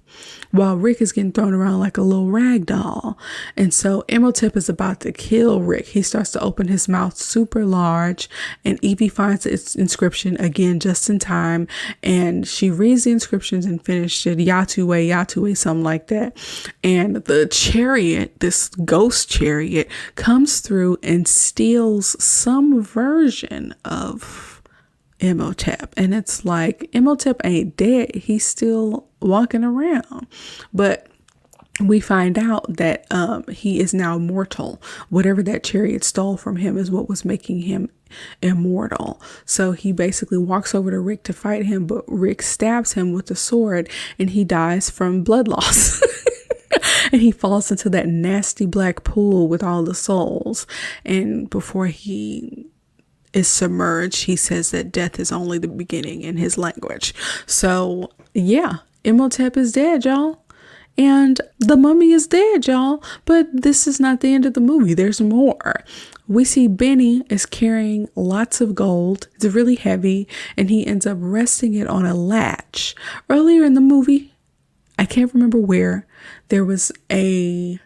while Rick is getting thrown around like a little rag doll. And so Imhotep is about to kill Rick. He starts to open his mouth super large, and Evie finds its inscription again just in time, and she reads the inscriptions and finished it, Yatuwe, Yatuwe, something like that. And the chariot, this ghost chariot, comes through and steals some version of Imhotep, and it's like, Imhotep ain't dead, he's still walking around, but we find out that he is now mortal. Whatever that chariot stole from him is what was making him immortal. So he basically walks over to Rick to fight him, but Rick stabs him with a sword, and he dies from blood loss. And he falls into that nasty black pool with all the souls, and before he is submerged, he says that death is only the beginning in his language. So yeah, Imhotep is dead, y'all. And the mummy is dead, y'all. But this is not the end of the movie. There's more. We see Benny is carrying lots of gold. It's really heavy, and he ends up resting it on a latch. Earlier in the movie, I can't remember where, there was a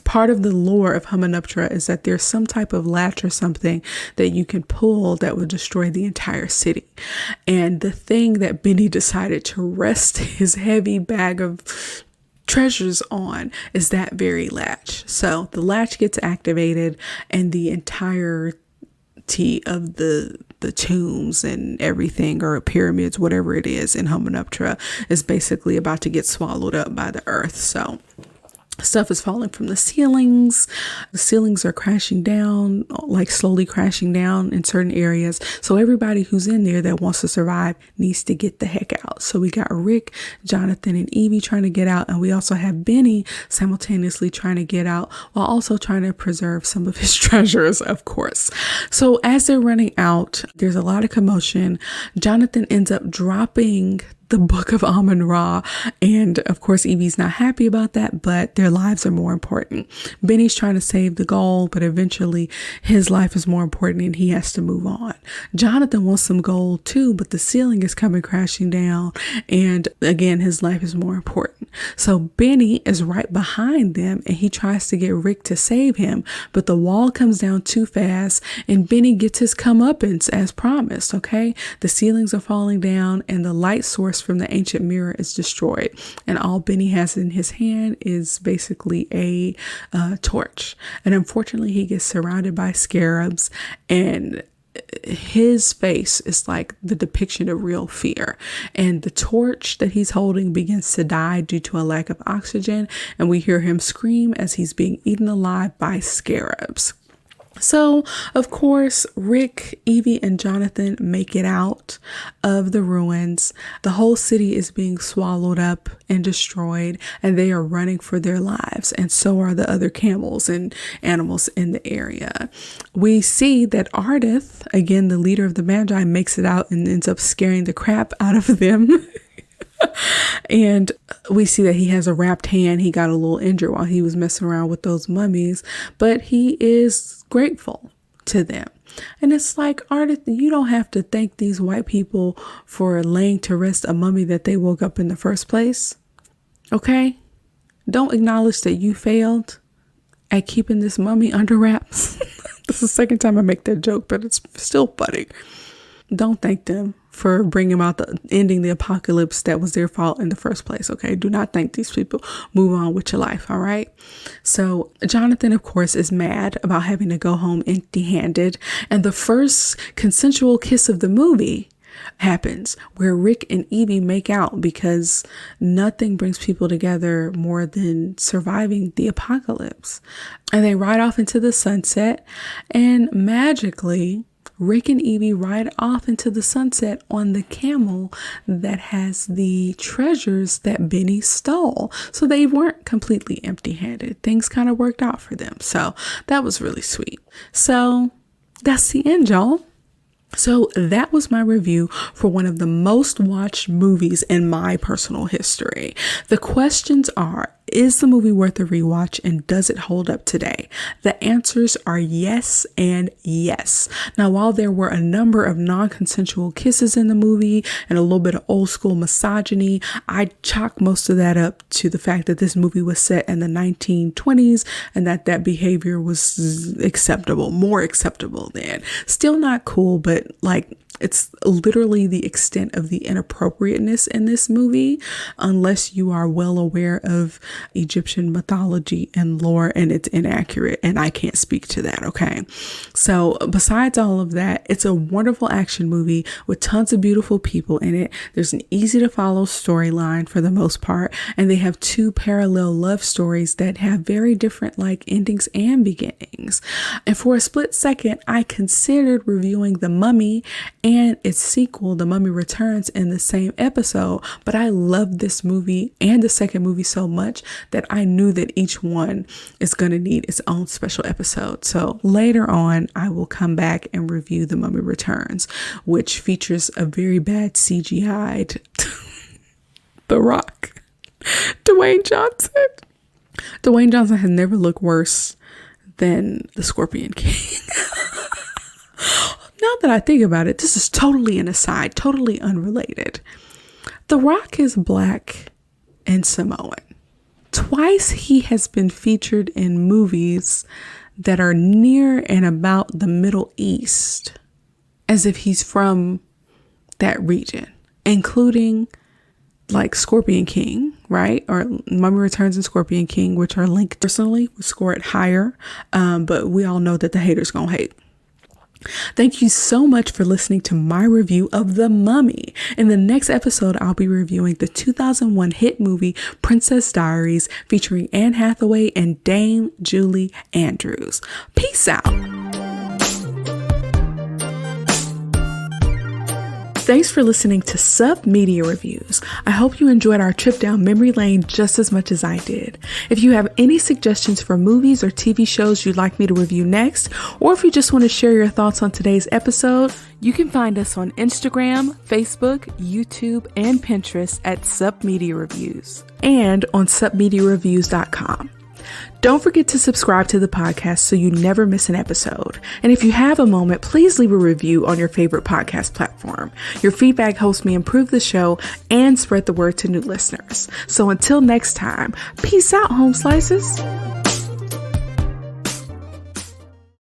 part of the lore of Hamunaptra is that there's some type of latch or something that you can pull that would destroy the entire city. And the thing that Benny decided to rest his heavy bag of treasures on is that very latch. So the latch gets activated, and the entirety of the tombs and everything, or pyramids, whatever it is in Hamunaptra, is basically about to get swallowed up by the earth. So stuff is falling from the ceilings. The ceilings are crashing down, like slowly crashing down in certain areas. So everybody who's in there that wants to survive needs to get the heck out. So we got Rick, Jonathan, and Evie trying to get out. And we also have Benny simultaneously trying to get out while also trying to preserve some of his treasures, of course. So as they're running out, there's a lot of commotion. Jonathan ends up dropping the Book of Amun-Ra. And of course, Evie's not happy about that, but their lives are more important. Benny's trying to save the gold, but eventually his life is more important and he has to move on. Jonathan wants some gold too, but the ceiling is coming crashing down. And again, his life is more important. So Benny is right behind them and he tries to get Rick to save him, but the wall comes down too fast and Benny gets his comeuppance as promised. Okay. The ceilings are falling down and the light source from the ancient mirror is destroyed. And all Benny has in his hand is basically a torch. And unfortunately, he gets surrounded by scarabs and his face is like the depiction of real fear. And the torch that he's holding begins to die due to a lack of oxygen. And we hear him scream as he's being eaten alive by scarabs. So, of course, Rick, Evie, and Jonathan make it out of the ruins. The whole city is being swallowed up and destroyed, and they are running for their lives. And so are the other camels and animals in the area. We see that Ardith, again, the leader of the Magi, makes it out and ends up scaring the crap out of them. And we see that he has a wrapped hand. He got a little injured while he was messing around with those mummies, but he is grateful to them. And it's like, Ardith, you don't have to thank these white people for laying to rest a mummy that they woke up in the first place. Okay? Don't acknowledge that you failed at keeping this mummy under wraps. This is the second time I make that joke, but it's still funny. Don't thank them for bringing about ending the apocalypse that was their fault in the first place. Okay. Do not thank these people. Move on with your life. All right. So Jonathan, of course, is mad about having to go home empty handed. And the first consensual kiss of the movie happens where Rick and Evie make out, because nothing brings people together more than surviving the apocalypse. And they ride off into the sunset, and magically Rick and Evie ride off into the sunset on the camel that has the treasures that Benny stole. So they weren't completely empty-handed. Things kind of worked out for them. So that was really sweet. So that's the end, y'all. So that was my review for one of the most watched movies in my personal history. The questions are, is the movie worth a rewatch and does it hold up today? The answers are yes and yes. Now, while there were a number of non-consensual kisses in the movie and a little bit of old school misogyny, I chalk most of that up to the fact that this movie was set in the 1920s and that behavior was acceptable, more acceptable then. Still not cool, but like, it's literally the extent of the inappropriateness in this movie, unless you are well aware of Egyptian mythology and lore, and it's inaccurate, and I can't speak to that, okay? So besides all of that, it's a wonderful action movie with tons of beautiful people in it. There's an easy to follow storyline for the most part, and they have two parallel love stories that have very different like endings and beginnings. And for a split second, I considered reviewing The Mummy and its sequel, The Mummy Returns, in the same episode, but I loved this movie and the second movie so much that I knew that each one is going to need its own special episode. So later on, I will come back and review The Mummy Returns, which features a very bad CGI'd The Rock, Dwayne Johnson. Dwayne Johnson has never looked worse than the Scorpion King. Now that I think about it, this is totally an aside, totally unrelated. The Rock is Black and Samoan. Twice he has been featured in movies that are near and about the Middle East, as if he's from that region, including like Scorpion King, right? Or Mummy Returns and Scorpion King, which are linked personally, would score it higher. But we all know that the haters gonna hate. Thank you so much for listening to my review of The Mummy. In the next episode, I'll be reviewing the 2001 hit movie Princess Diaries, featuring Anne Hathaway and Dame Julie Andrews. Peace out. Thanks for listening to Sub Media Reviews. I hope you enjoyed our trip down memory lane just as much as I did. If you have any suggestions for movies or TV shows you'd like me to review next, or if you just want to share your thoughts on today's episode, you can find us on Instagram, Facebook, YouTube, and Pinterest at Sub Media Reviews, and on submediareviews.com. Don't forget to subscribe to the podcast so you never miss an episode. And if you have a moment, please leave a review on your favorite podcast platform. Your feedback helps me improve the show and spread the word to new listeners. So until next time, peace out, home slices.